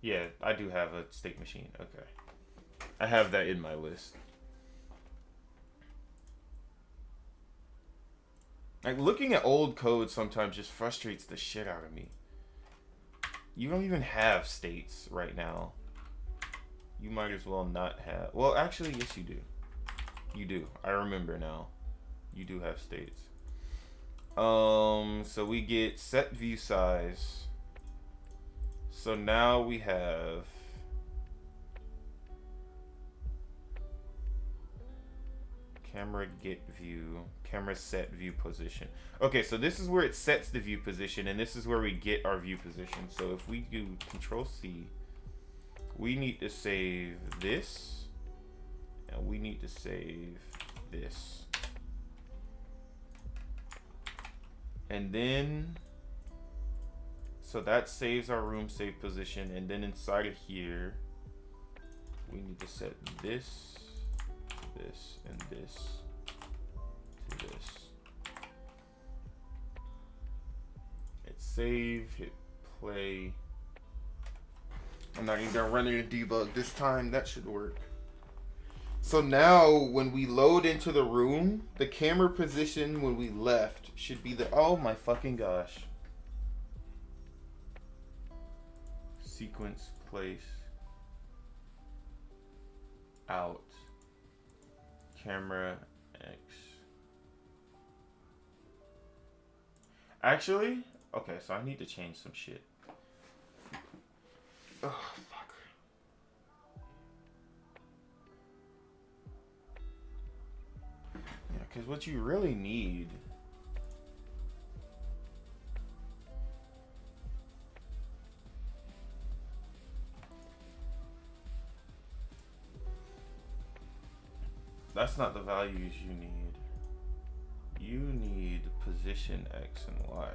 Yeah, I do have a state machine. Okay. I have that in my list. Like, looking at old code sometimes just frustrates the shit out of me. You don't even have states right now. You might as well not have. Well, actually, yes, you do. You do. I remember now. You do have states. So we get set view size. So now we have camera get view, camera set view position. Okay, so this is where it sets the view position, and this is where we get our view position. So if we do Control C, we need to save this, and we need to save this. And then, so that saves our room save position, and then inside of here, we need to set this, this, and this to this. Hit save, hit play. I'm not even gonna run it in debug this time. That should work. So now when we load into the room, the camera position when we left should be the, oh my fucking gosh. Sequence, place, out, camera, X. Actually, okay, so I need to change some shit. Oh, fuck. Yeah, because what you really need... That's not the values you need. You need position X and Y.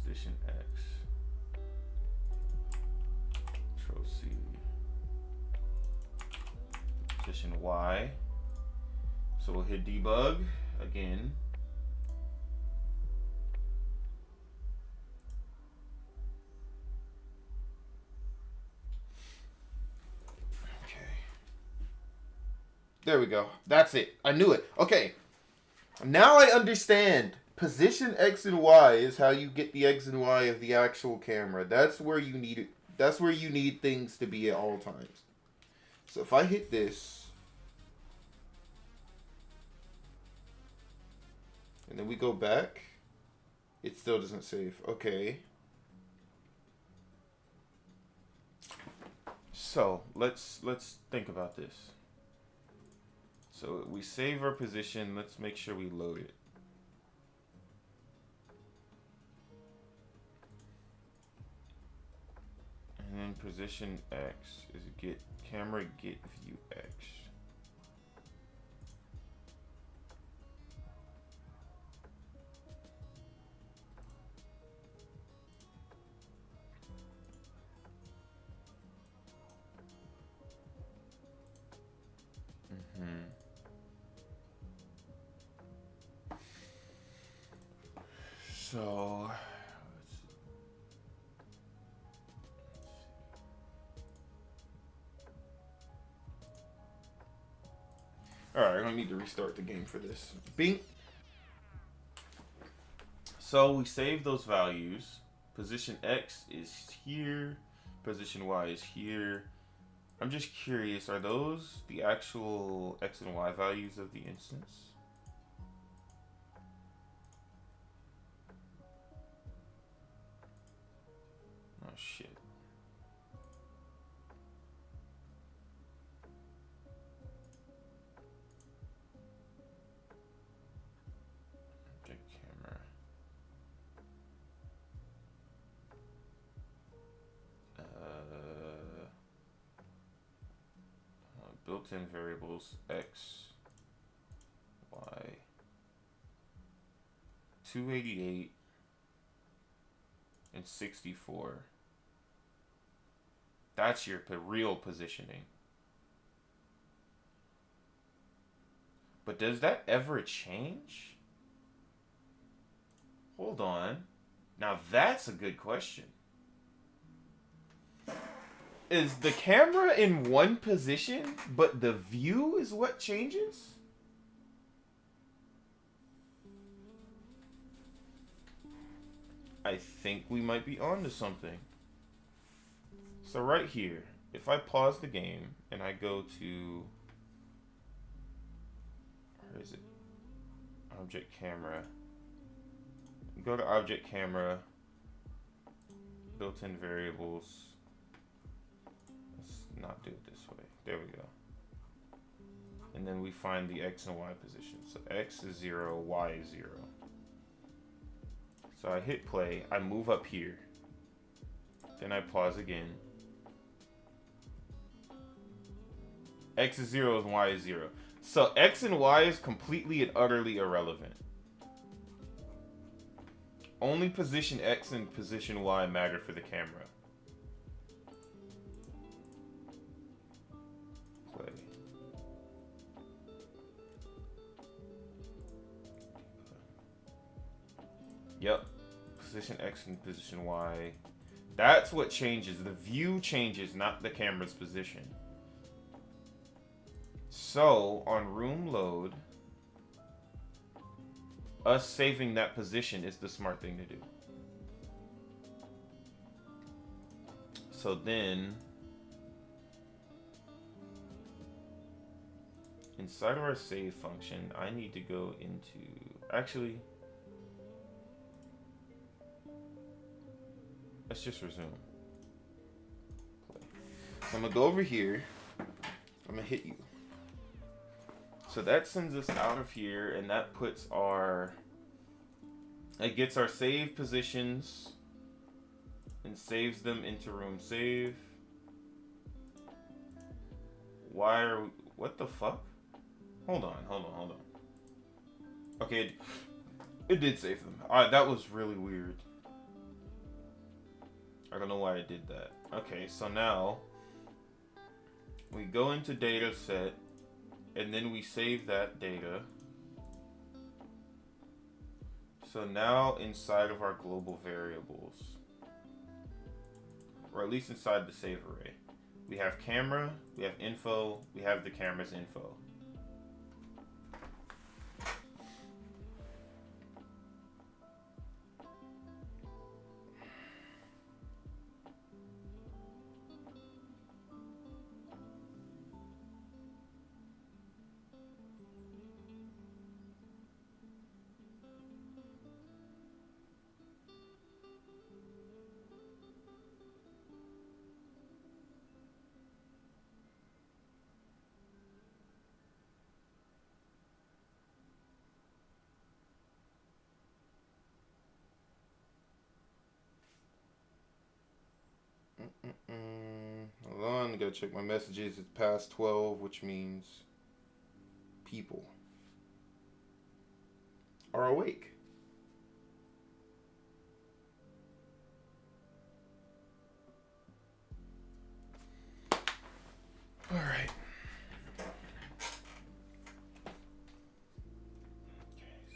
Position X. Control C. Position Y. So we'll hit debug again. There we go. That's it. I knew it. Okay. Now I understand. Position X and Y is how you get the X and Y of the actual camera. That's where you need it. That's where you need things to be at all times. So if I hit this, and then we go back, it still doesn't save. Okay. So let's think about this. So we save our position. Let's make sure we load it. And then position X is get camera get view X. So, alright, I don't need to restart the game for this. Bing. So we save those values. Position X is here. Position Y is here. I'm just curious, are those the actual X and Y values of the instance? Oh shit. Object camera. Built-in variables X, Y. 288 and 64. That's your real positioning. But does that ever change? Hold on. Now that's a good question. Is the camera in one position, but the view is what changes? I think we might be on to something. So right here, if I pause the game and I go to, where is it? Object camera. Go to object camera, built-in variables. Let's not do it this way. There we go. And then we find the X and Y position. So X is 0, Y is 0. So I hit play, I move up here. Then I pause again. X is 0 and Y is 0. So X and Y is completely and utterly irrelevant. Only position X and position Y matter for the camera. Play. Yep. Position X and position Y. That's what changes. The view changes, not the camera's position. So, on room load, us saving that position is the smart thing to do. So then, inside of our save function, I need to go into, actually, let's just resume. Play. So I'm gonna go over here, I'm gonna hit you. So that sends us out of here, and that puts our, it gets our save positions and saves them into room save. Why are we, what the fuck? Hold on. Okay, it did save them. That was really weird. I don't know why I did that. Okay, so now we go into data set. And then we save that data. So now inside of our global variables, or at least inside the save array, we have camera, we have info, we have the camera's info. Hold on, I gotta check my messages. It's past 12, which means people are awake. All right. Okay,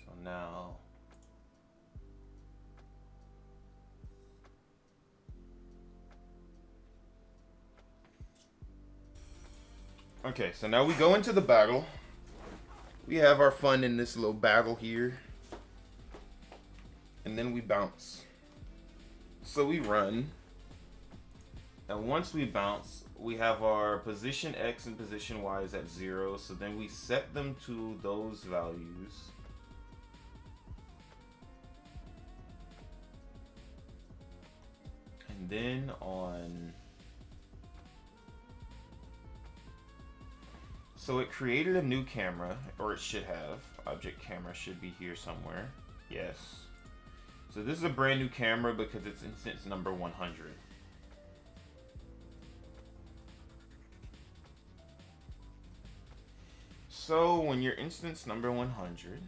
so now okay, so now we go into the battle. We have our fun in this little battle here. And then we bounce. So we run. And once we bounce, we have our position X and position Y is at 0. So then we set them to those values. And then on... So it created a new camera, or it should have. Object camera should be here somewhere. Yes. So this is a brand new camera because it's instance number 100. So when you're instance number 100,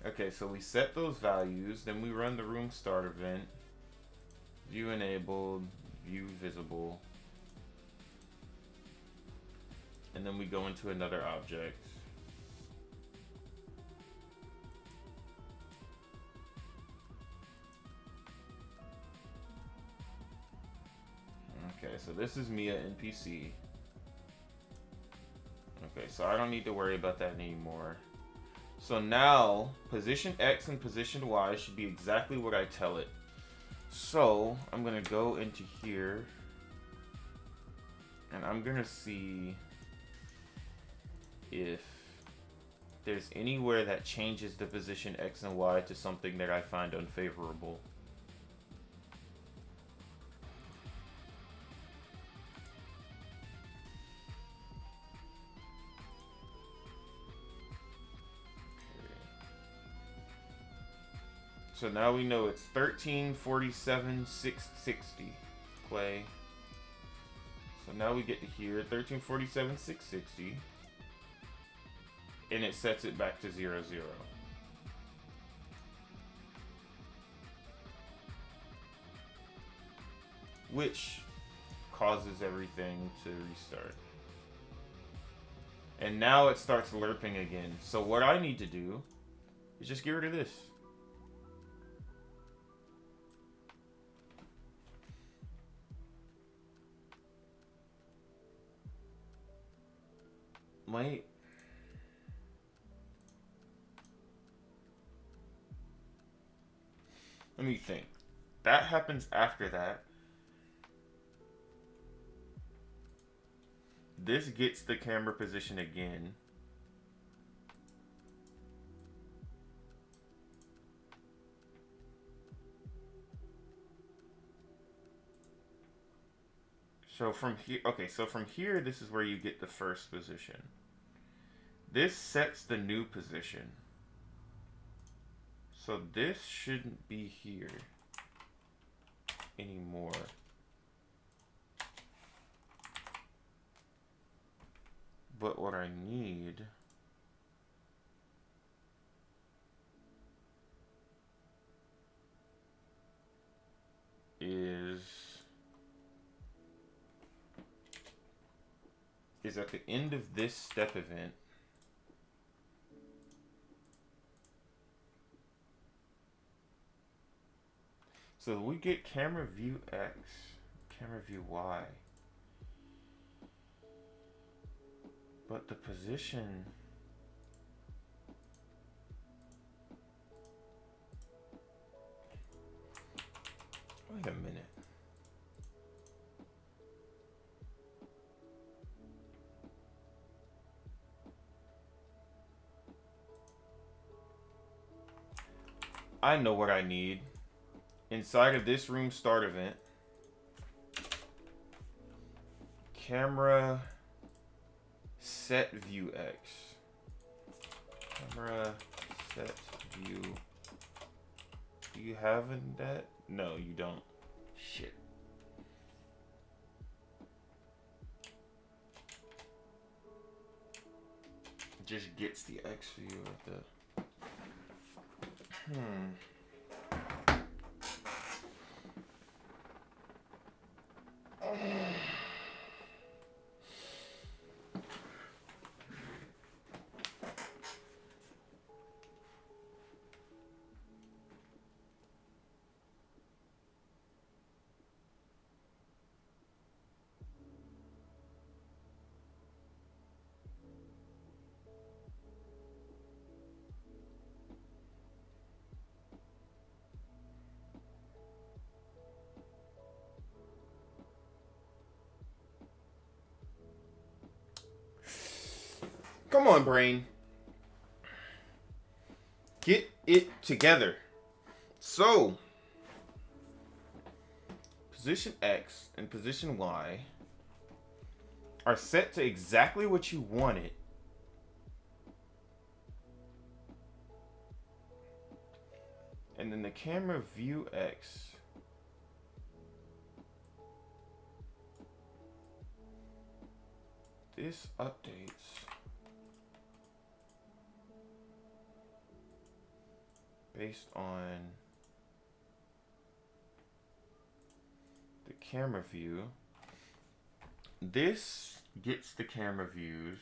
Okay, so we set those values, then we run the room start event. View enabled, view visible. And then we go into another object. Okay, so this is Mia NPC. Okay, so I don't need to worry about that anymore. So now, position X and position Y should be exactly what I tell it. So, I'm going to go into here. And I'm going to see if there's anywhere that changes the position X and Y to something that I find unfavorable. So now we know it's 1347 660. Play. So now we get to here, 1347 660. And it sets it back to 00. Which causes everything to restart. And now it starts lerping again. So what I need to do is just get rid of this. Wait. Let me think. That happens after that. This gets the camera position again. So from here, okay, so from here, this is where you get the first position. This sets the new position. So this shouldn't be here anymore. But what I need is at the end of this step event, so we get camera view X, camera view Y. But the position... Wait a minute. I know what I need. Inside of this room start event, camera set view X. Camera set view. Do you have that? No, you don't. Shit. Just gets the X view of the... Come on, brain. Get it together. So, position X and position Y are set to exactly what you want it. And then the camera view X this updates based on the camera view. This gets the camera views.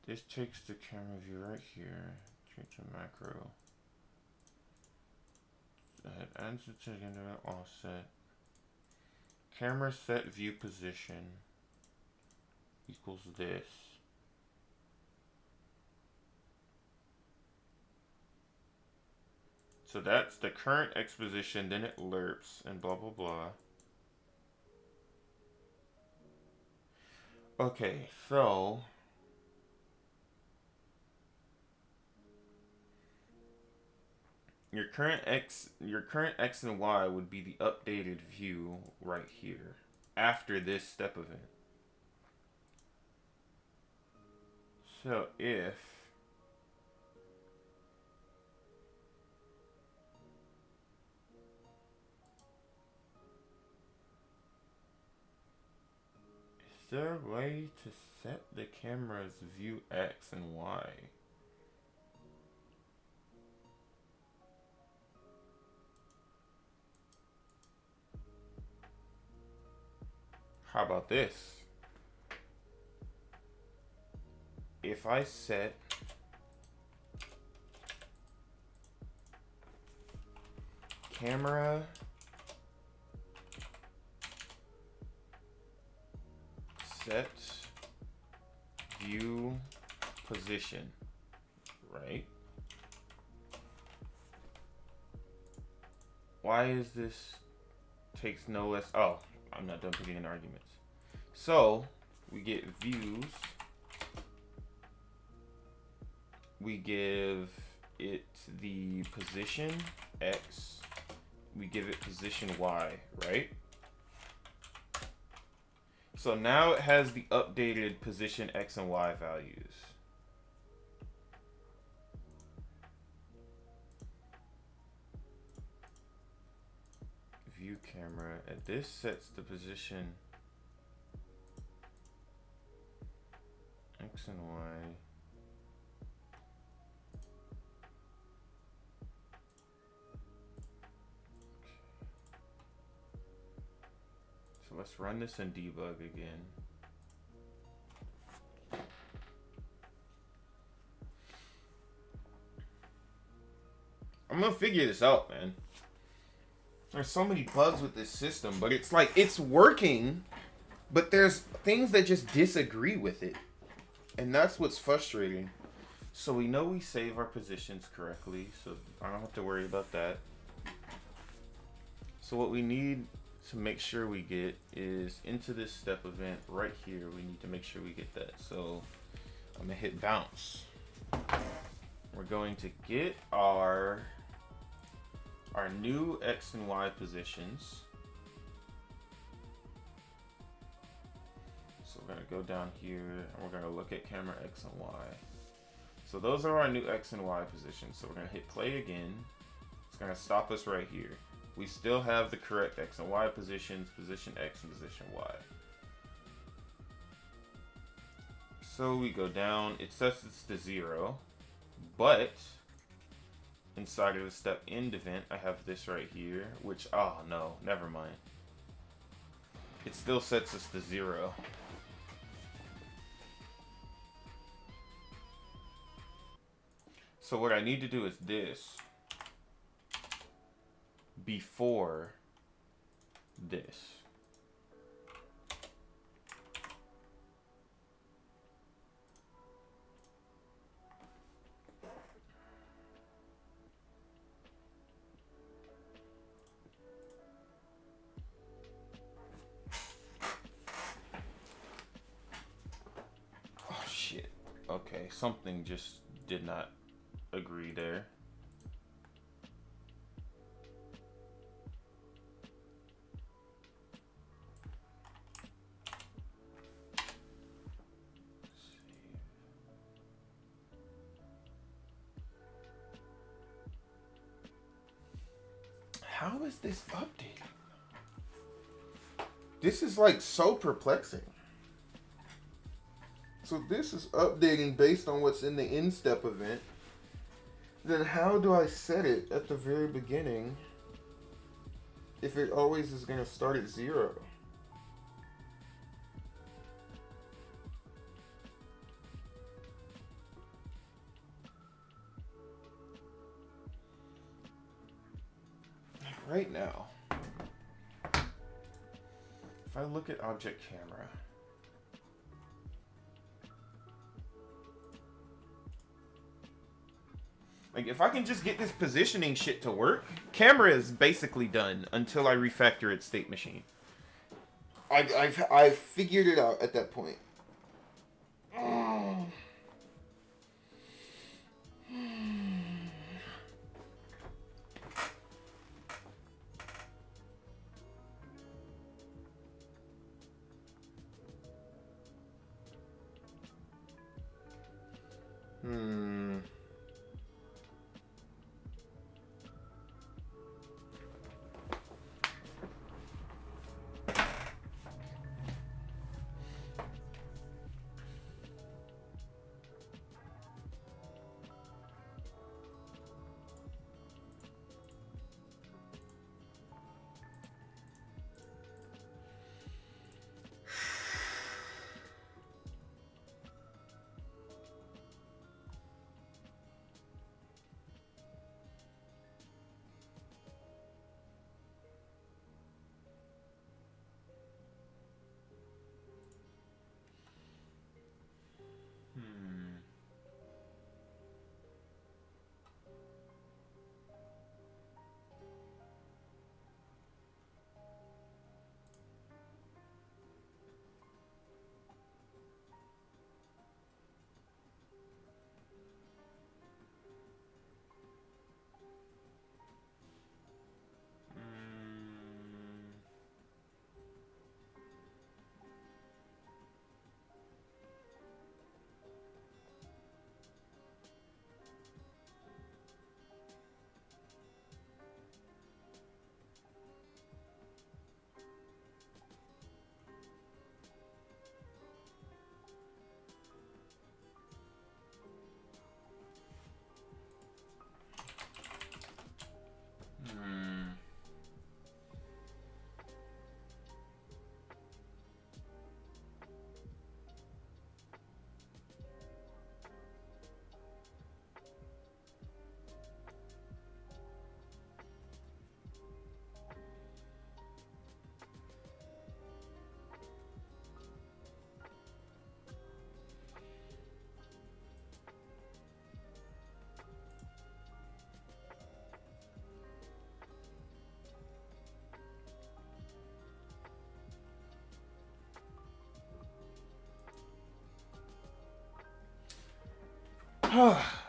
This takes the camera view right here. Change to macro. It adds it to the internet offset. Camera set view position equals this. So that's the current X position, then it lerps and blah blah blah. Okay, so your current X and Y would be the updated view right here after this step event. So if is there a way to set the camera's view X and Y? How about this? If I set camera set view position, right? Why is this takes no less? Oh, I'm not done putting in arguments. So we get views. We give it the position X. We give it position Y, right? So now it has the updated position X and Y values. View camera, and this sets the position X and Y. So let's run this and debug again. I'm gonna figure this out, man. There's so many bugs with this system, but it's like, it's working, but there's things that just disagree with it. And that's what's frustrating. So we know we save our positions correctly, so I don't have to worry about that. So what we need to make sure we get is into this step event right here. We need to make sure we get that. So I'm gonna hit bounce. We're going to get our new X and Y positions. So we're gonna go down here and we're gonna look at camera X and Y. So those are our new X and Y positions. So we're gonna hit play again. It's gonna stop us right here. We still have the correct X and Y positions, position X and position Y. So we go down, it sets this to 0, but inside of the step end event, I have this right here, which, oh no, never mind. It still sets us to 0. So what I need to do is this before this. Oh shit. Okay, something just did not agree there. How is this updated? This is like so perplexing. So this is updating based on what's in the in-step event. Then how do I set it at the very beginning if it always is going to start at 0? Right now, if I look at object camera, like if I can just get this positioning shit to work, camera is basically done until I refactor its state machine. I've figured it out at that point.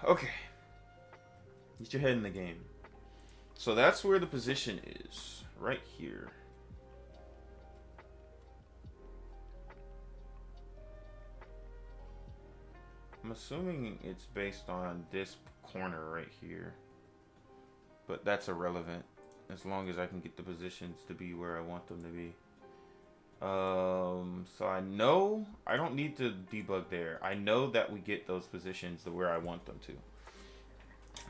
Okay. Get your head in the game. So that's where the position is. Right here. I'm assuming it's based on this corner right here. But that's irrelevant. As long as I can get the positions to be where I want them to be. So I know I don't need to debug there. I know that we get those positions to where I want them to.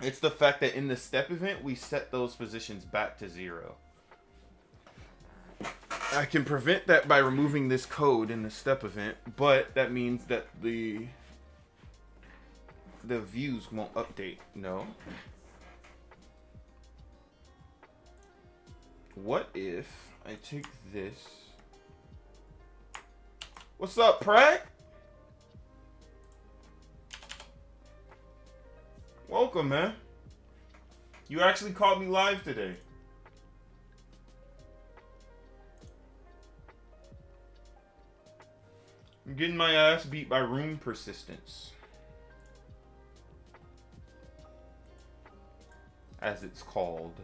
It's the fact that in the step event, we set those positions back to 0. I can prevent that by removing this code in the step event, but that means that the views won't update. No. What if I take this? What's up, Pratt? Welcome, man. You actually caught me live today. I'm getting my ass beat by room persistence. As it's called.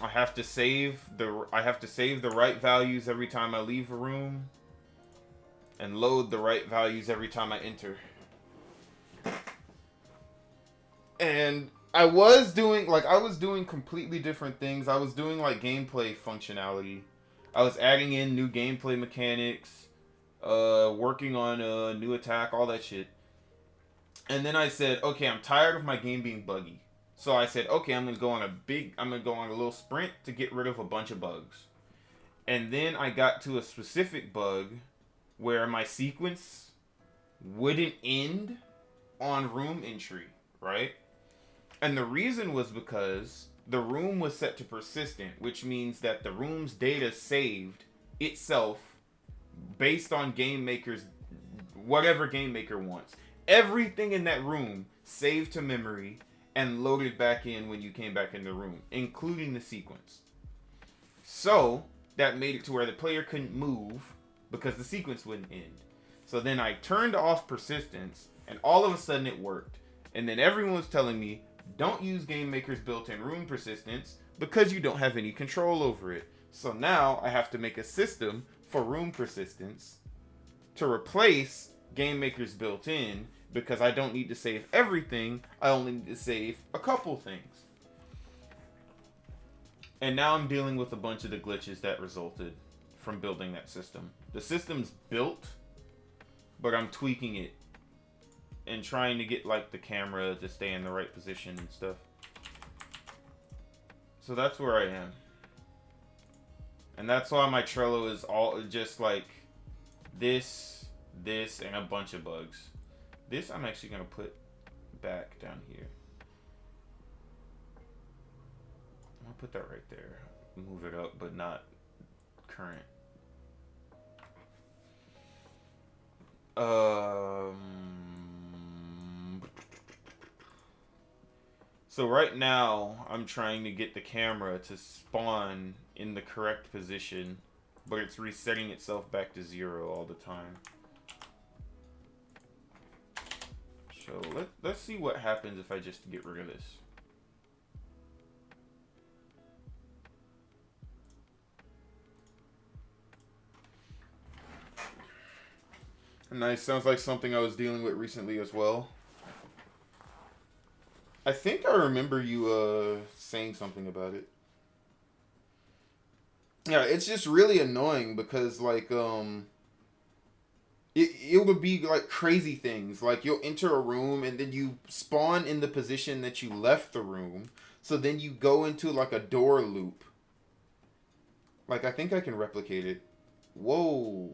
I have to save the right values every time I leave a room and load the right values every time I enter. And I was doing completely different things. I was doing like gameplay functionality. I was adding in new gameplay mechanics, working on a new attack, all that shit. And then I said, okay, I'm tired of my game being buggy. So I said, okay, I'm gonna go on a little sprint to get rid of a bunch of bugs. And then I got to a specific bug where my sequence wouldn't end on room entry, right? And the reason was because the room was set to persistent, which means that the room's data saved itself based on game maker's whatever game maker wants. Everything in that room saved to memory and loaded back in when you came back in the room, including the sequence. So that made it to where the player couldn't move because the sequence wouldn't end. So then I turned off persistence, and all of a sudden it worked. And then everyone was telling me, don't use Game Maker's built-in room persistence because you don't have any control over it. So now I have to make a system for room persistence to replace Game Maker's built-in because I don't need to save everything. I only need to save a couple things. And now I'm dealing with a bunch of the glitches that resulted from building that system. The system's built, but I'm tweaking it and trying to get like the camera to stay in the right position and stuff. So that's where I am. And that's why my Trello is all just like this, and a bunch of bugs. This I'm actually going to put back down here. I'll put that right there. Move it up, but not current. So right now, I'm trying to get the camera to spawn in the correct position, but it's resetting itself back to 0 all the time. So let's see what happens if I just get rid of this. Nice, sounds like something I was dealing with recently as well. I think I remember you saying something about it. Yeah, it's just really annoying because like it would be like crazy things. Like you'll enter a room and then you spawn in the position that you left the room. So then you go into like a door loop. Like I think I can replicate it. Whoa.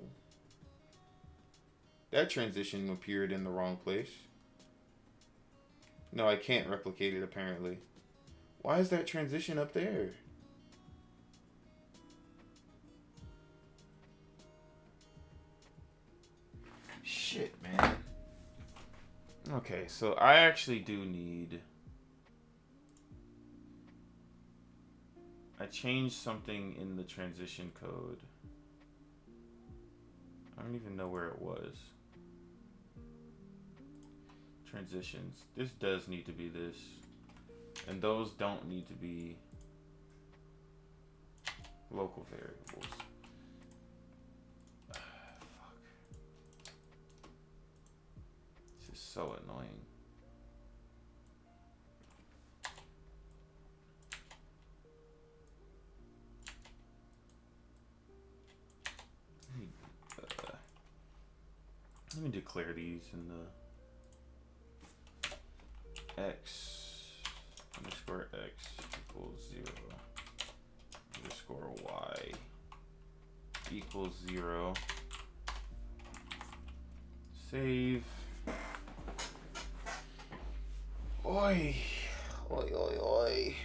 That transition appeared in the wrong place. No, I can't replicate it apparently. Why is that transition up there? Shit, man. Okay, so I actually do need... I changed something in the transition code. I don't even know where it was. Transitions. This does need to be this. And those don't need to be local variables. Fuck. This is so annoying. Let me declare these in the x underscore x equals 0 underscore y equals 0. Save. Oi. Oi, oi, oi.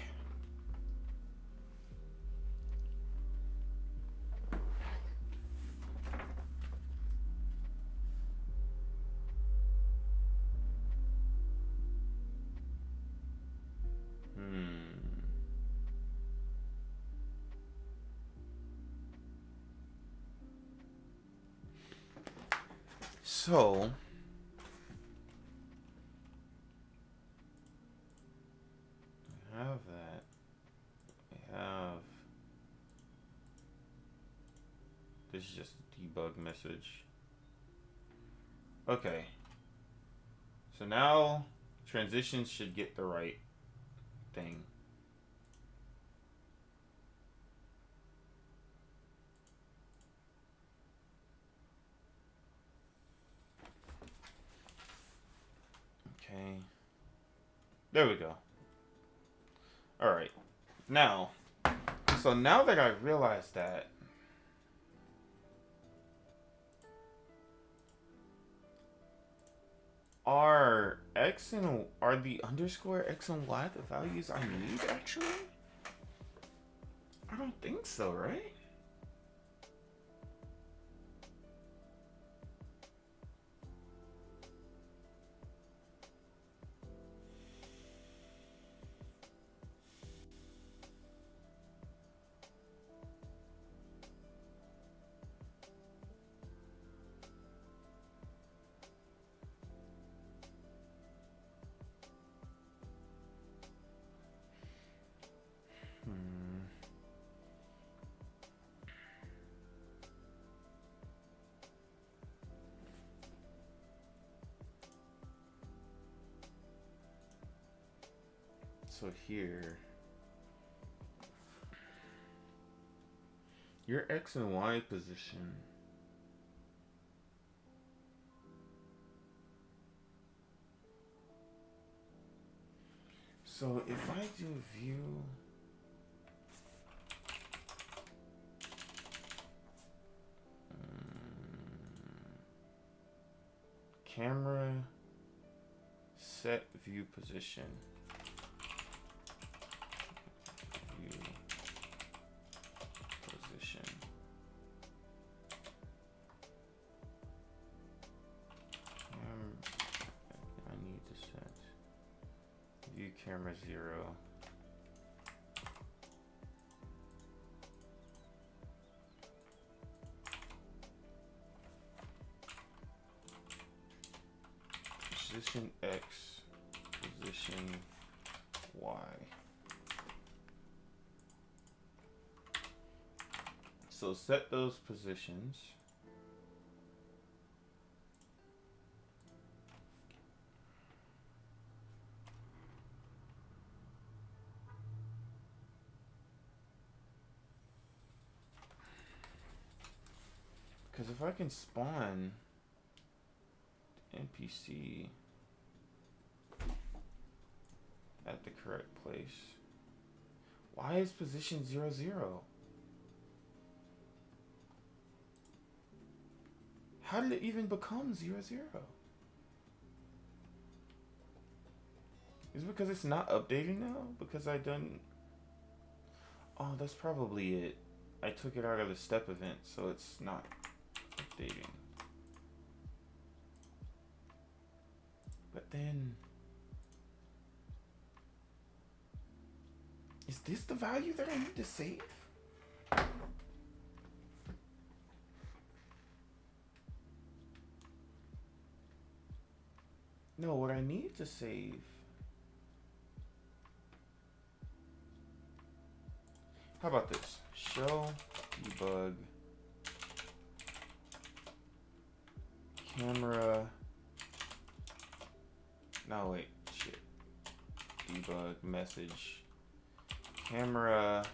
So, I have that. I have. This is just a debug message. Okay. So now transitions should get the right thing. There we go. All right. Now, so now that I realize that, are the underscore x and y the values I need actually? I don't think so, right? So here, your x and y position. So if I do view, camera, set view position. View position. I need to set view camera 0. Position X, position Y. So set those positions. Because if I can spawn NPC at the correct place, why is position 0, 0? How did it even become 0, 0? Is it because it's not updating now? Because I done... Oh, that's probably it. I took it out of the step event, so it's not updating. But then... Is this the value that I need to save? No, what I need to save... How about this? Show debug camera. No, wait, shit. Debug message camera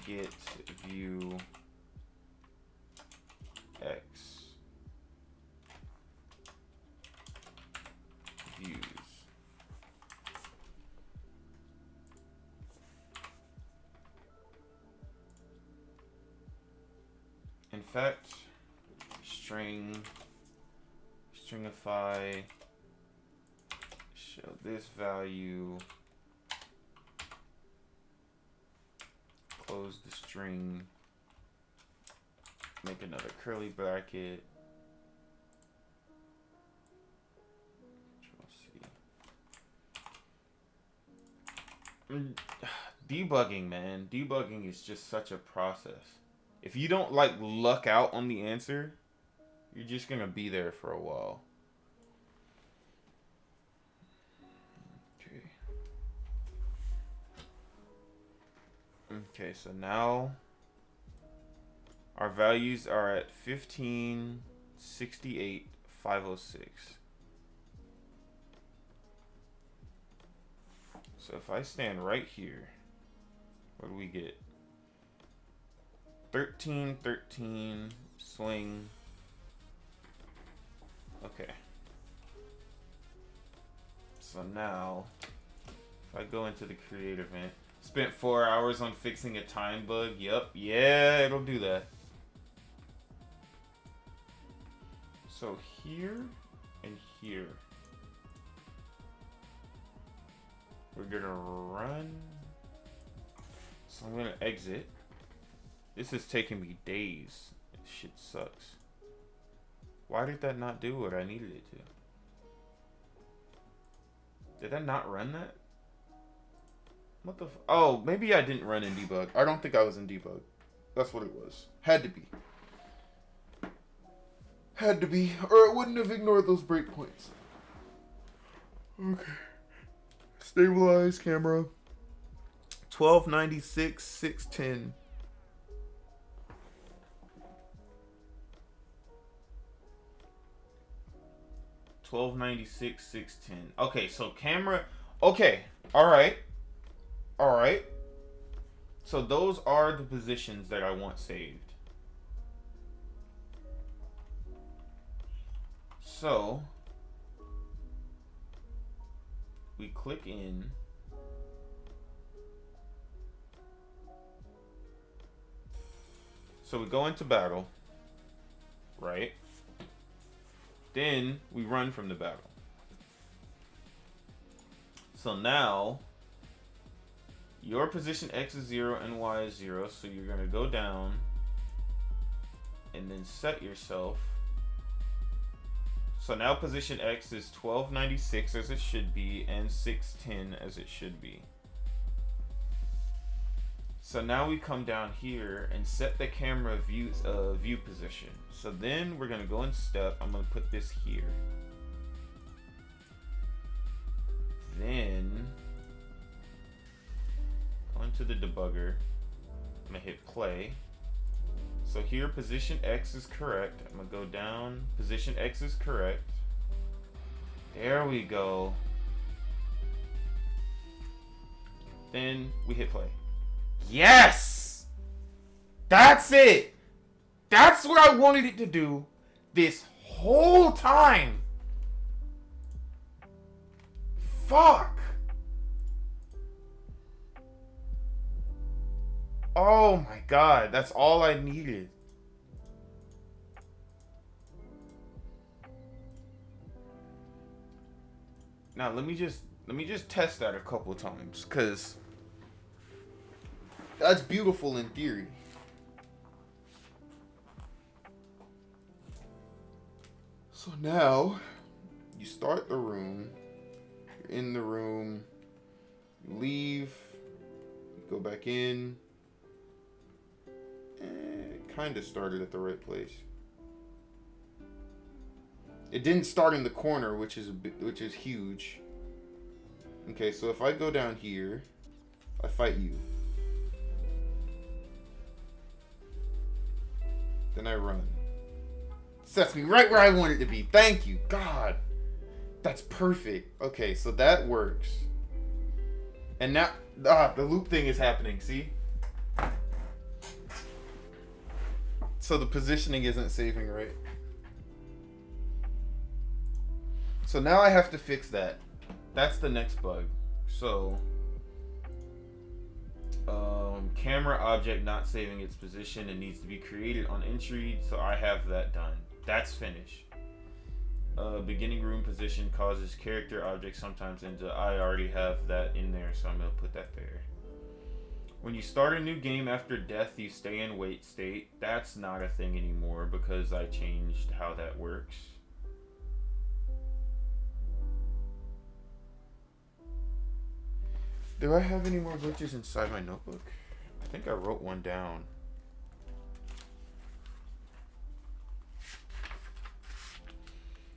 get view X views. In fact, stringify show this value, close the string, make another curly bracket, debugging, man. Debugging is just such a process. If you don't like luck out on the answer, you're just gonna be there for a while. Okay. Okay, so now our values are at 15, 68, 506. So if I stand right here, what do we get? 13, 13, swing. Okay. So now, if I go into the create event, spent 4 hours on fixing a time bug. Yup, yeah, it'll do that. So here and here, we're gonna run. So I'm gonna exit. This is taking me days. This shit sucks. Why did that not do what I needed it to? Did I not run that? What the oh, maybe I didn't run in debug. I don't think I was in debug. That's what it was. Had to be. Had to be. Or it wouldn't have ignored those breakpoints. Okay. Stabilize camera. 1296, 610. $12.96, $6.10. Okay, so camera. Okay, all right. So those are the positions that I want saved. So we click in. So we go into battle, right? Then we run from the battle. So now your position X is 0 and Y is 0. So you're going to go down and then set yourself. So now position X is 1296 as it should be and 610 as it should be. So now we come down here and set the camera view position. So then we're gonna go in step. I'm gonna put this here. Then go into the debugger. I'm gonna hit play. So here position X is correct. I'm gonna go down. Position X is correct. There we go. Then we hit play. Yes! That's it! That's what I wanted it to do this whole time. Fuck. Oh my god, that's all I needed. Now let me just test that a couple times, cause that's beautiful in theory. So now you start the room, you're in the room, you leave, you go back in. It kind of started at the right place. It didn't start in the corner, which is huge. Okay, so if I go down here, I fight you. Then I run. Sets me right where I want it to be. Thank you, God. That's perfect. Okay, so that works. And now, the loop thing is happening, see? So the positioning isn't saving right. So now I have to fix that. That's the next bug. So, camera object not saving its position. It needs to be created on entry. So I have that done. That's finished. Beginning room position causes character object sometimes into. I already have that in there, so I'm gonna put that there. When you start a new game after death, you stay in wait state. That's not a thing anymore because I changed how that works. Do I have any more glitches inside my notebook? I think I wrote one down.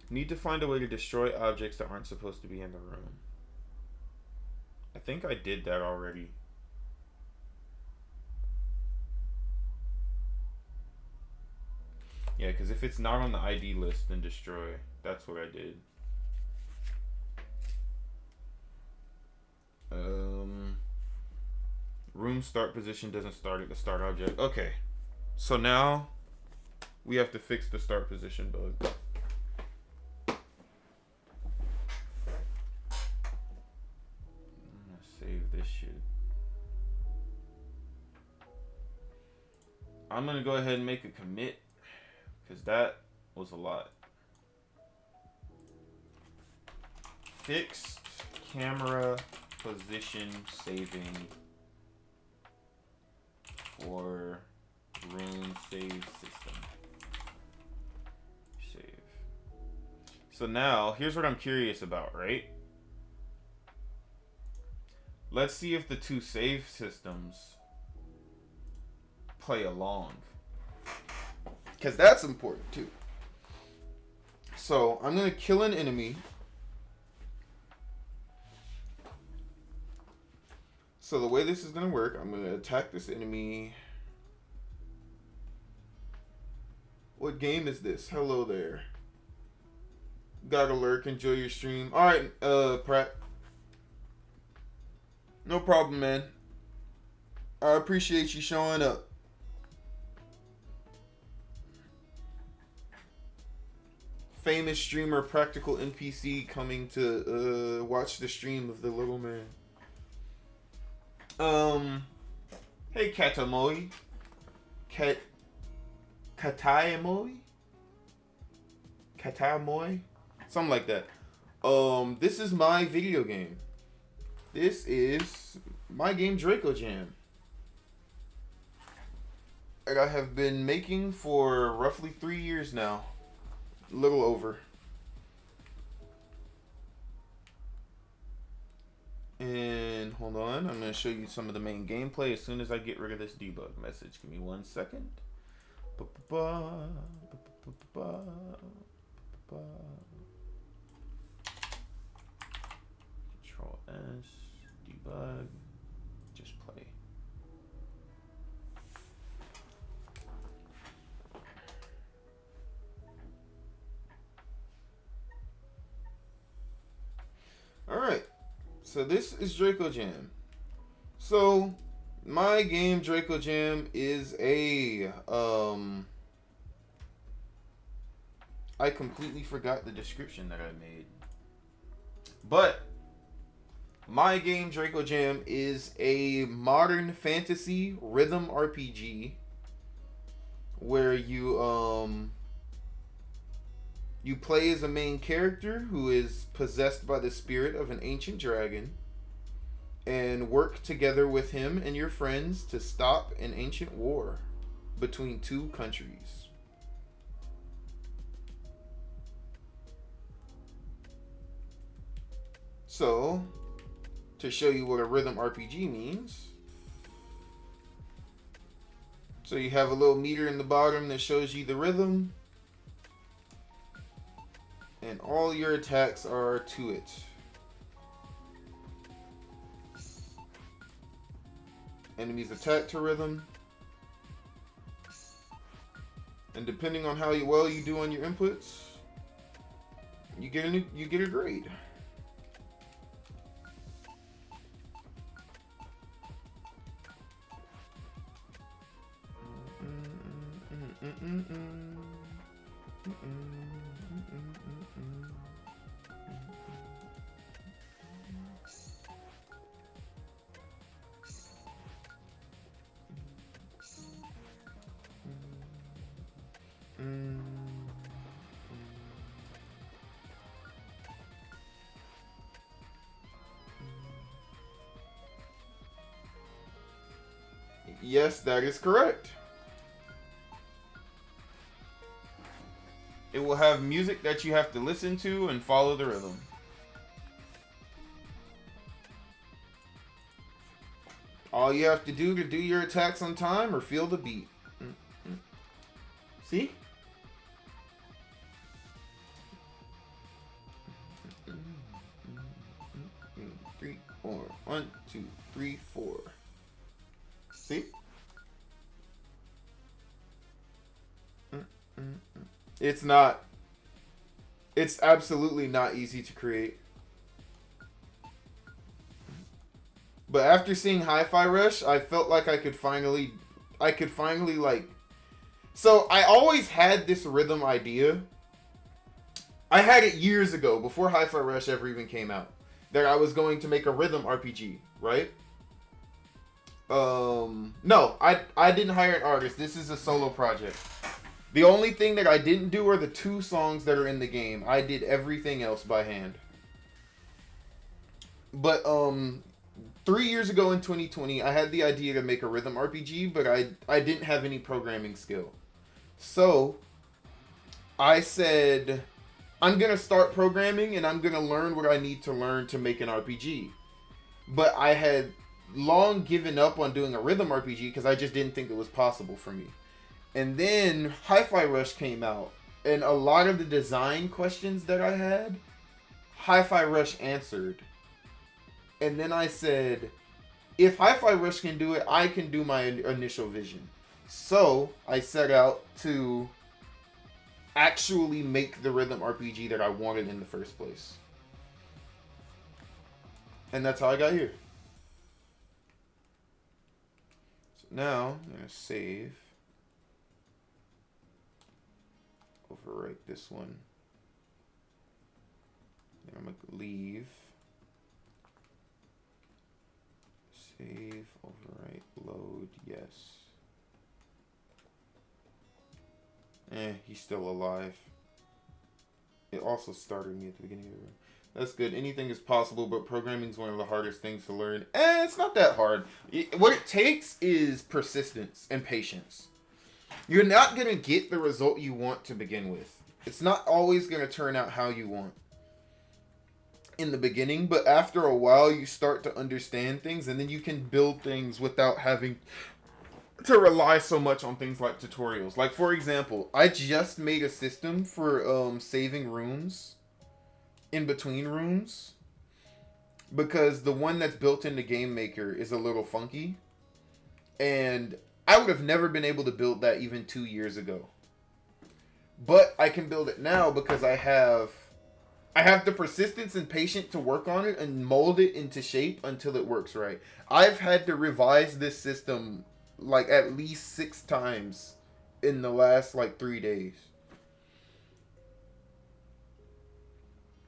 Need to find a way to destroy objects that aren't supposed to be in the room. I think I did that already. Yeah, because if it's not on the ID list, then destroy. That's what I did. Room start position doesn't start at the start object. Okay. So now we have to fix the start position bug. this shit. I'm gonna go ahead and make a commit, because that was a lot. Fixed camera position saving for room save system. Save. So now, here's what I'm curious about, right? Let's see if the two save systems play along. Because that's important too. So I'm going to kill an enemy. So the way this is going to work, I'm going to attack this enemy. What game is this? Hello there. Gotta lurk, enjoy your stream. Alright, Pratt. No problem, man. I appreciate you showing up. Famous streamer Practical NPC coming to watch the stream of the little man. Hey Katamoi. Kataimoi? Katamoi? Something like that. This is my video game. This is my game Draco Jam. And I have been making for roughly 3 years now. A little over. And hold on, I'm going to show you some of the main gameplay as soon as I get rid of this debug message. Give me 1 second. Control S, debug, just play. Alright, so this is Draco Jam. So, my game Draco Jam is a, I completely forgot the description that I made. But, my game Draco Jam is a modern fantasy rhythm RPG where you play as a main character who is possessed by the spirit of an ancient dragon and work together with him and your friends to stop an ancient war between two countries. So, to show you what a rhythm RPG means, so you have a little meter in the bottom that shows you the rhythm, and all your attacks are to it. Enemies attack to rhythm, and depending on how well you do on your inputs, you get a grade. Yes, that is correct. It will have music that you have to listen to and follow the rhythm. All you have to do your attacks on time or feel the beat. See? Three, four. 1, 2, 3, 4. See? It's not. It's absolutely not easy to create. But after seeing Hi-Fi Rush, I felt like I could finally like. So I always had this rhythm idea. I had it years ago, before Hi-Fi Rush ever even came out, that I was going to make a rhythm RPG, right? No, I didn't hire an artist. This is a solo project. The only thing that I didn't do are the 2 songs that are in the game. I did everything else by hand. But 3 years ago in 2020, I had the idea to make a rhythm RPG, but I didn't have any programming skill. So I said, I'm gonna start programming and I'm gonna learn what I need to learn to make an RPG. But I had long given up on doing a rhythm RPG because I just didn't think it was possible for me. And then Hi-Fi Rush came out, and a lot of the design questions that I had, Hi-Fi Rush answered. And then I said, if Hi-Fi Rush can do it, I can do my initial vision. So I set out to actually make the rhythm RPG that I wanted in the first place. And that's how I got here. So now I'm going to save. Overwrite this one. Then I'm going to leave. Save, overwrite, load, yes. He's still alive. It also started me at the beginning of the room. That's good. Anything is possible, but programming is one of the hardest things to learn. It's not that hard. What it takes is persistence and patience. You're not going to get the result you want to begin with. It's not always going to turn out how you want in the beginning, but after a while you start to understand things, and then you can build things without having to rely so much on things like tutorials. Like, for example, I just made a system for saving rooms in between rooms because the one that's built into Game Maker is a little funky, and I would have never been able to build that even 2 years ago. But I can build it now because I have the persistence and patience to work on it and mold it into shape until it works right. I've had to revise this system like at least 6 times in the last like 3 days.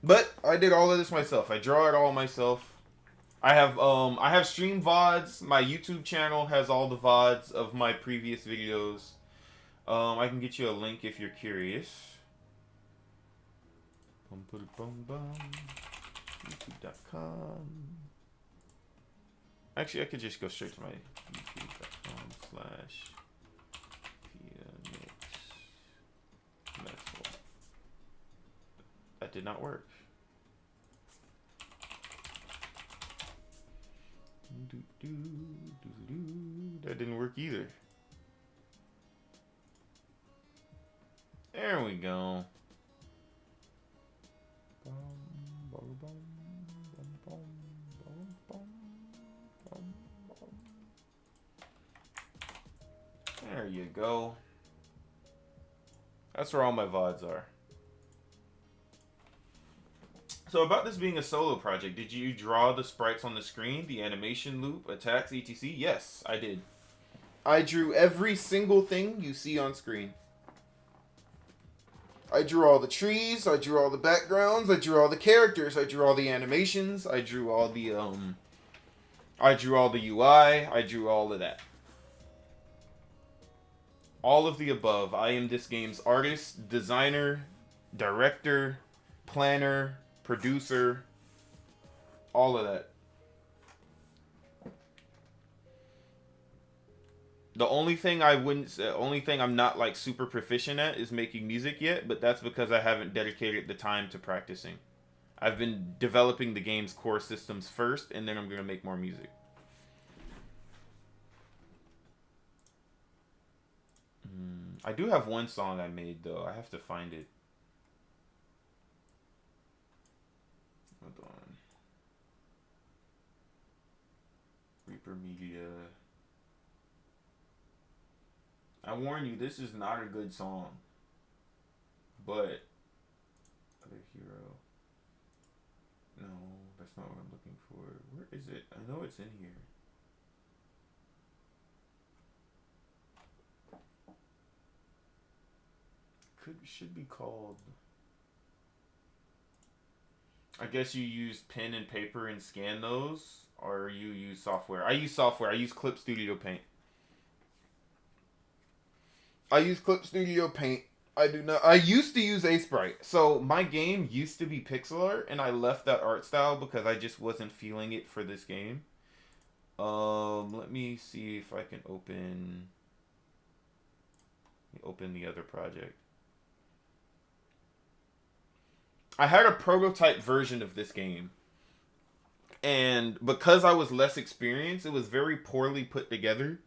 But I did all of this myself. I draw it all myself. I have stream VODs. My YouTube channel has all the VODs of my previous videos. I can get you a link if you're curious. YouTube.com. Actually, I could just go straight to my youtube.com/PhoenixMetal. That did not work. That didn't work either. There we go. There you go. That's where all my VODs are. So about this being a solo project, did you draw the sprites on the screen, the animation loop, attacks, etc.? Yes, I did. I drew every single thing you see on screen. I drew all the trees, I drew all the backgrounds, I drew all the characters, I drew all the animations, I drew all the UI, I drew all of that. All of the above. I am this game's artist, designer, director, planner, producer, all of that. The only thing I'm not like super proficient at is making music yet, but that's because I haven't dedicated the time to practicing. I've been developing the game's core systems first, and then I'm going to make more music. I do have one song I made, though. I have to find it. Hold on. Reaper Media. I warn you, this is not a good song. But Other Hero. No, that's not what I'm looking for. Where is it? I know it's in here. Should be called. I guess you use pen and paper and scan those. Or you use software? I use software. I use Clip Studio Paint. I use Clip Studio Paint. I do not. I used to use Aseprite. So my game used to be pixel art, and I left that art style because I just wasn't feeling it for this game. Let me see if I can open the other project. I had a prototype version of this game, and because I was less experienced, it was very poorly put together.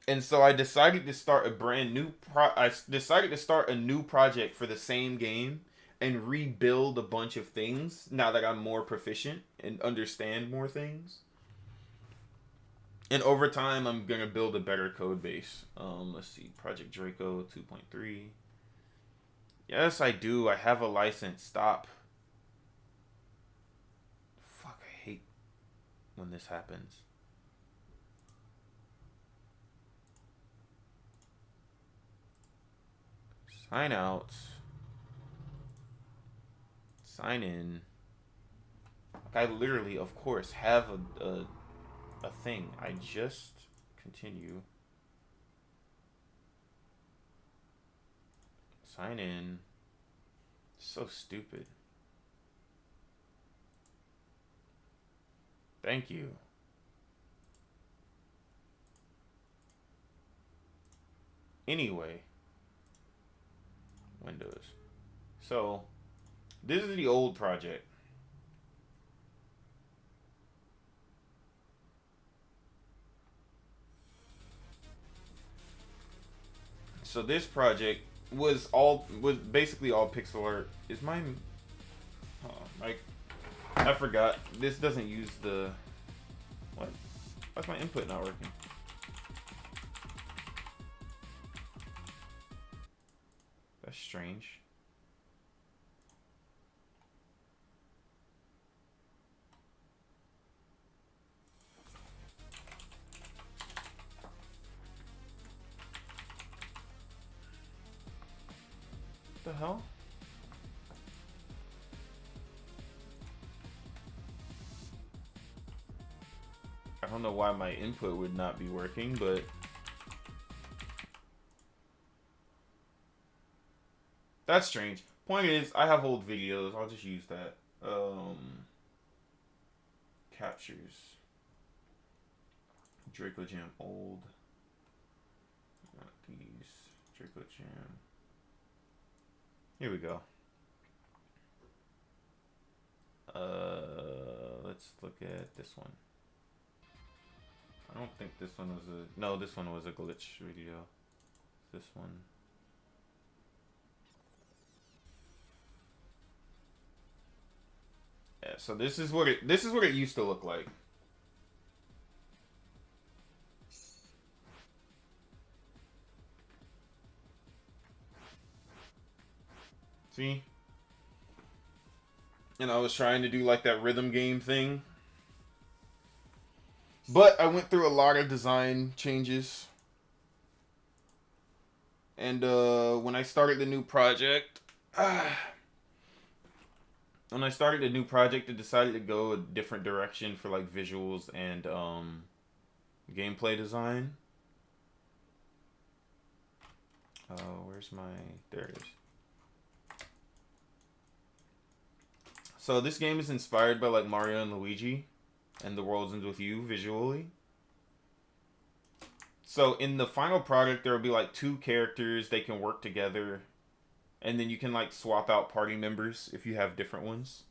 And so I decided to start a brand new I decided to start a new project for the same game and rebuild a bunch of things now that I'm more proficient and understand more things. And over time, I'm gonna build a better code base. Let's see, Project Draco 2.3. Yes, I do. I have a license. Stop. Fuck, I hate when this happens. Sign out. Sign in. Like I literally, of course, have a thing. I just continue. Sign in. So stupid. Thank you. Anyway. Windows. So, this is the old project. So this project was basically all pixel art. Is mine? I forgot. This doesn't use the. What? Why's my input not working? That's strange. What the hell? I don't know why my input would not be working, but that's strange. Point is, I have old videos. I'll just use that. Captures. Draco Jam old. Not these. Draco Jam. Here we go. Let's look at this one. I don't think this one was a... No, this one was a glitch video. This one. Yeah, so this is what it used to look like. See? And I was trying to do like that rhythm game thing. But I went through a lot of design changes. And when I started the new project, I decided to go a different direction for like visuals and gameplay design. Where's my... There it is. So this game is inspired by like Mario and Luigi and The World Ends With You visually. So in the final product, there will be like 2 characters. They can work together. And then you can like swap out party members if you have different ones.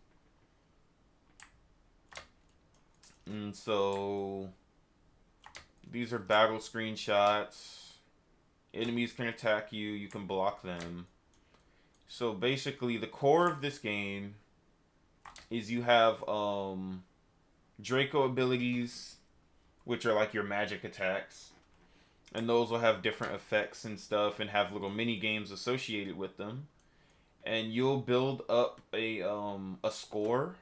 And so these are battle screenshots. Enemies can attack you. You can block them. So basically the core of this game is you have Draco abilities, which are like your magic attacks. And those will have different effects and stuff and have little mini games associated with them. And you'll build up a score.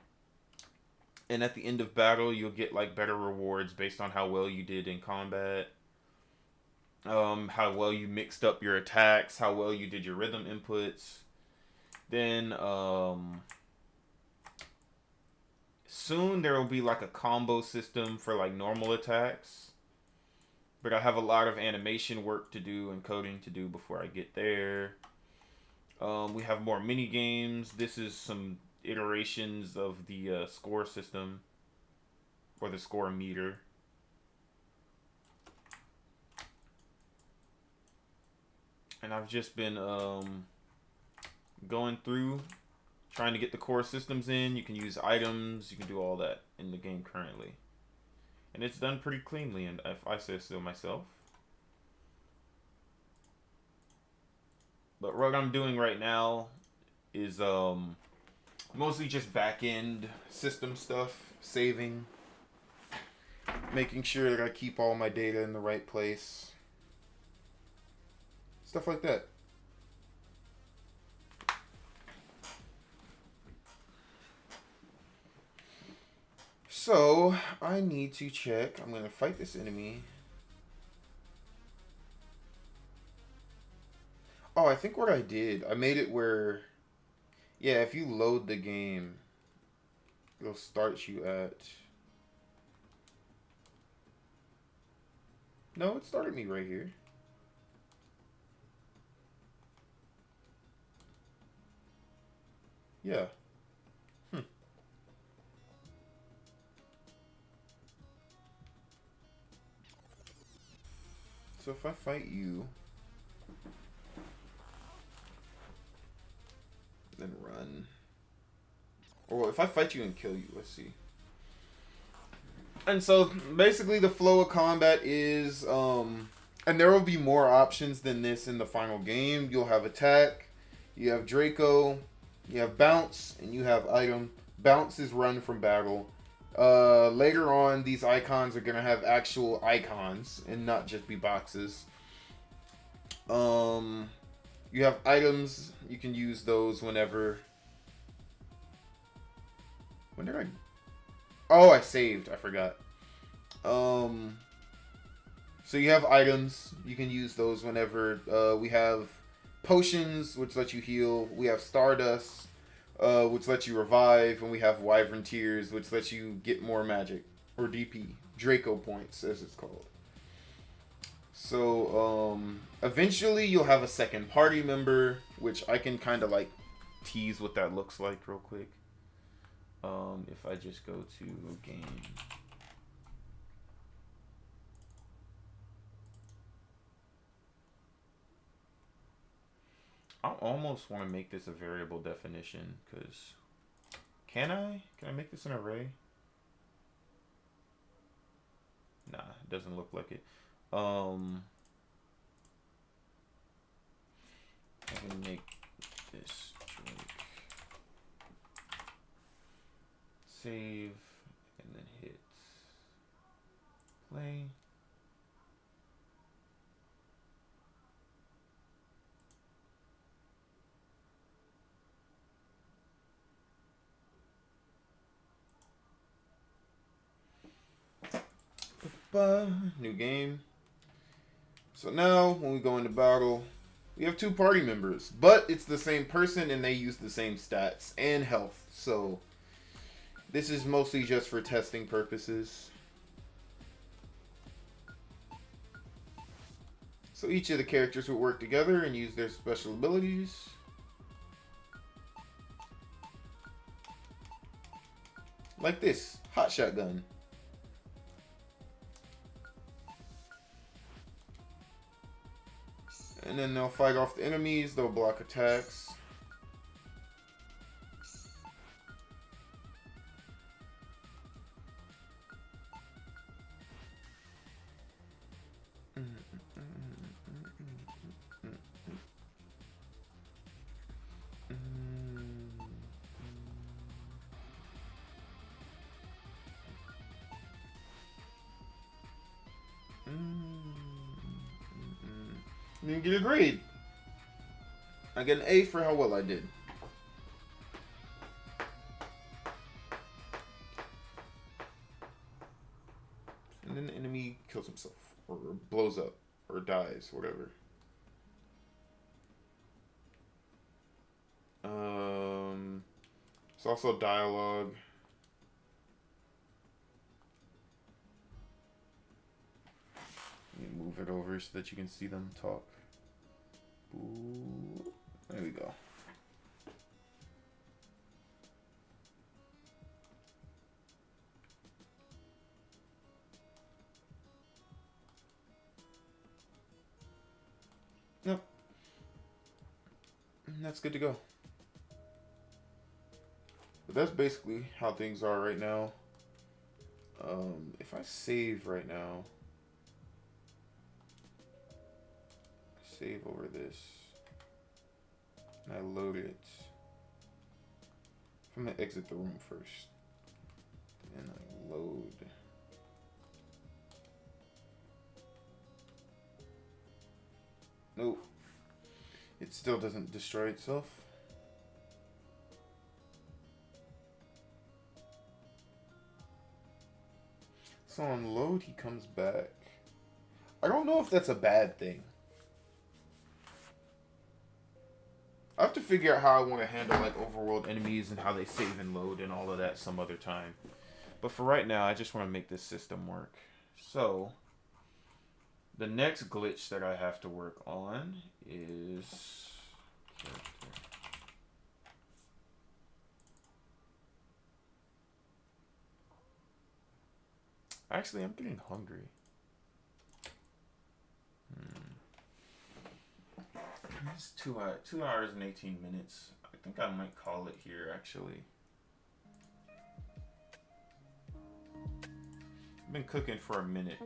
And at the end of battle, you'll get like better rewards based on how well you did in combat. How well you mixed up your attacks, how well you did your rhythm inputs. Then soon there will be like a combo system for like normal attacks. But I have a lot of animation work to do and coding to do before I get there. We have more mini games. This is some iterations of the score system or the score meter. And I've just been going through trying to get the core systems in. You can use items. You can do all that in the game currently. And it's done pretty cleanly, and if I say so myself. But what I'm doing right now is mostly just back-end system stuff, saving, making sure that I keep all my data in the right place. Stuff like that. So, I need to check. I'm going to fight this enemy. Oh, I think what I did, I made it where, yeah, if you load the game, it'll start you at... No, it started me right here. Yeah. So if I fight you, then run. Or if I fight you and kill you, let's see. And so basically the flow of combat is, and there will be more options than this in the final game. You'll have attack, you have Draco, you have bounce, and you have item. Bounce is run from battle. Later on, these icons are gonna have actual icons and not just be boxes. You have items. You can use those whenever. When did I? Oh, I saved. I forgot. So you have items. You can use those whenever. We have potions, which let you heal. We have Stardust, which lets you revive, and we have Wyvern Tears, which lets you get more magic or DP, Draco points, as it's called. So eventually you'll have a second party member, which I can kind of like tease what that looks like real quick. If I just go to game. I almost want to make this a variable definition, because can I make this an array? Nah, it doesn't look like it. I can make this Drake. Save and then hit play. New game. So now when we go into battle, we have two party members, but it's the same person and they use the same stats and health. So this is mostly just for testing purposes. So each of the characters will work together and use their special abilities. Like this, hot shotgun. And then they'll fight off the enemies, they'll block attacks. You get a grade. I get an A for how well I did. And then the enemy kills himself, or blows up, or dies, whatever. It's also dialogue. move it over so that you can see them talk. Ooh, there we go. Yep. That's good to go. But that's basically how things are right now. If I save right now, save over this, and I load it. I'm gonna exit the room first, and I load. Nope. It still doesn't destroy itself. So on load, he comes back. I don't know if that's a bad thing. I have to figure out how I want to handle like overworld enemies and how they save and load and all of that some other time. But for right now, I just want to make this system work. So the next glitch that I have to work on is character. Actually, I'm getting hungry. It's 2 hours and 18 minutes. I think I might call it here, actually. I've been cooking for a minute.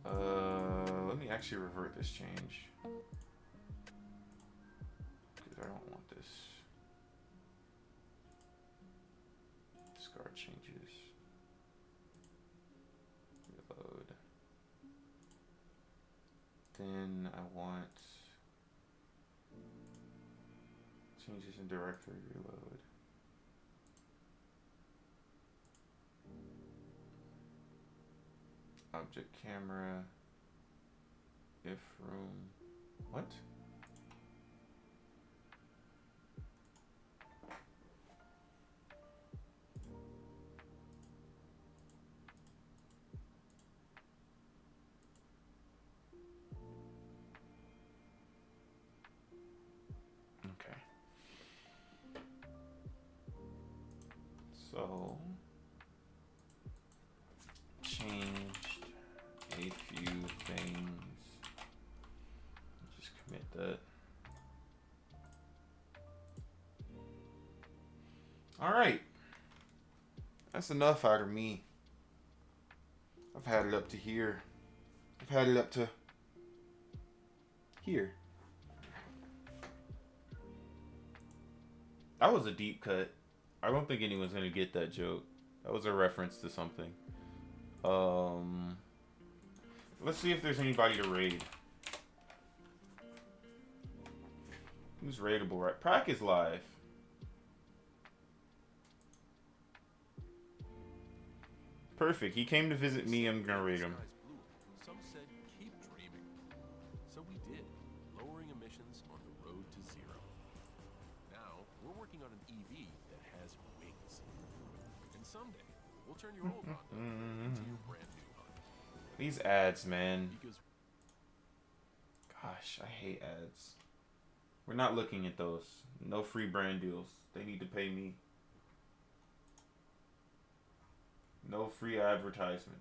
Let me actually revert this change. Because I don't want this. Discard changes. Reload. Then I want changes in directory reload. Object camera. If room. What? Okay. So changed a few things. Just commit that. All right. That's enough out of me. I've had it up to here. I've had it up to here. That was a deep cut. I don't think anyone's gonna get that joke. That was a reference to something. Let's see if there's anybody to raid. Who's raidable, right? Prac is live. Perfect. He came to visit me. I'm gonna raid him. Some said keep dreaming. So we did, lowering emissions on the road to zero. Now, we're working on an EV that has wings. And someday, we'll turn your old Honda into your brand new Honda. These ads, man. Because Gosh, I hate ads. We're not looking at those. No free brand deals. They need to pay me. No free advertisement.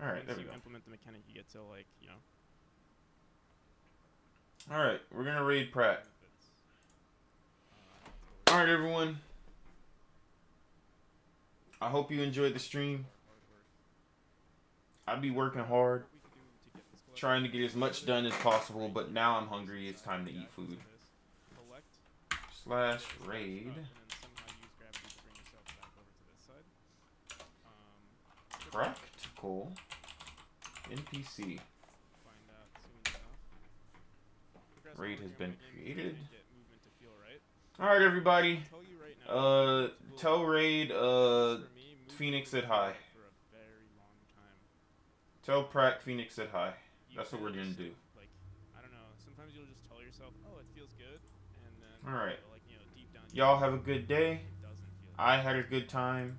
All right, there we go. Implement the mechanic you get to, like, you know. All right, we're gonna raid Pratt. Benefits. All right, everyone. I hope you enjoyed the stream. I'll be working hard, trying to get as much done as possible, but now I'm hungry. It's time to eat food. Slash raid. Practical NPC. Raid has been created. Alright, everybody. Tell Raid Phoenix said hi. For a very long time. Tell Pratt Phoenix said hi. You That's what we're feel gonna just, do. Like, I don't know. Sometimes you'll just tell yourself, "Oh, it feels good," and then Alright. like deep down. Y'all have a good day. It doesn't feel. I had a good time.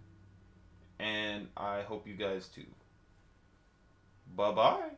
And I hope you guys too. Bye-bye.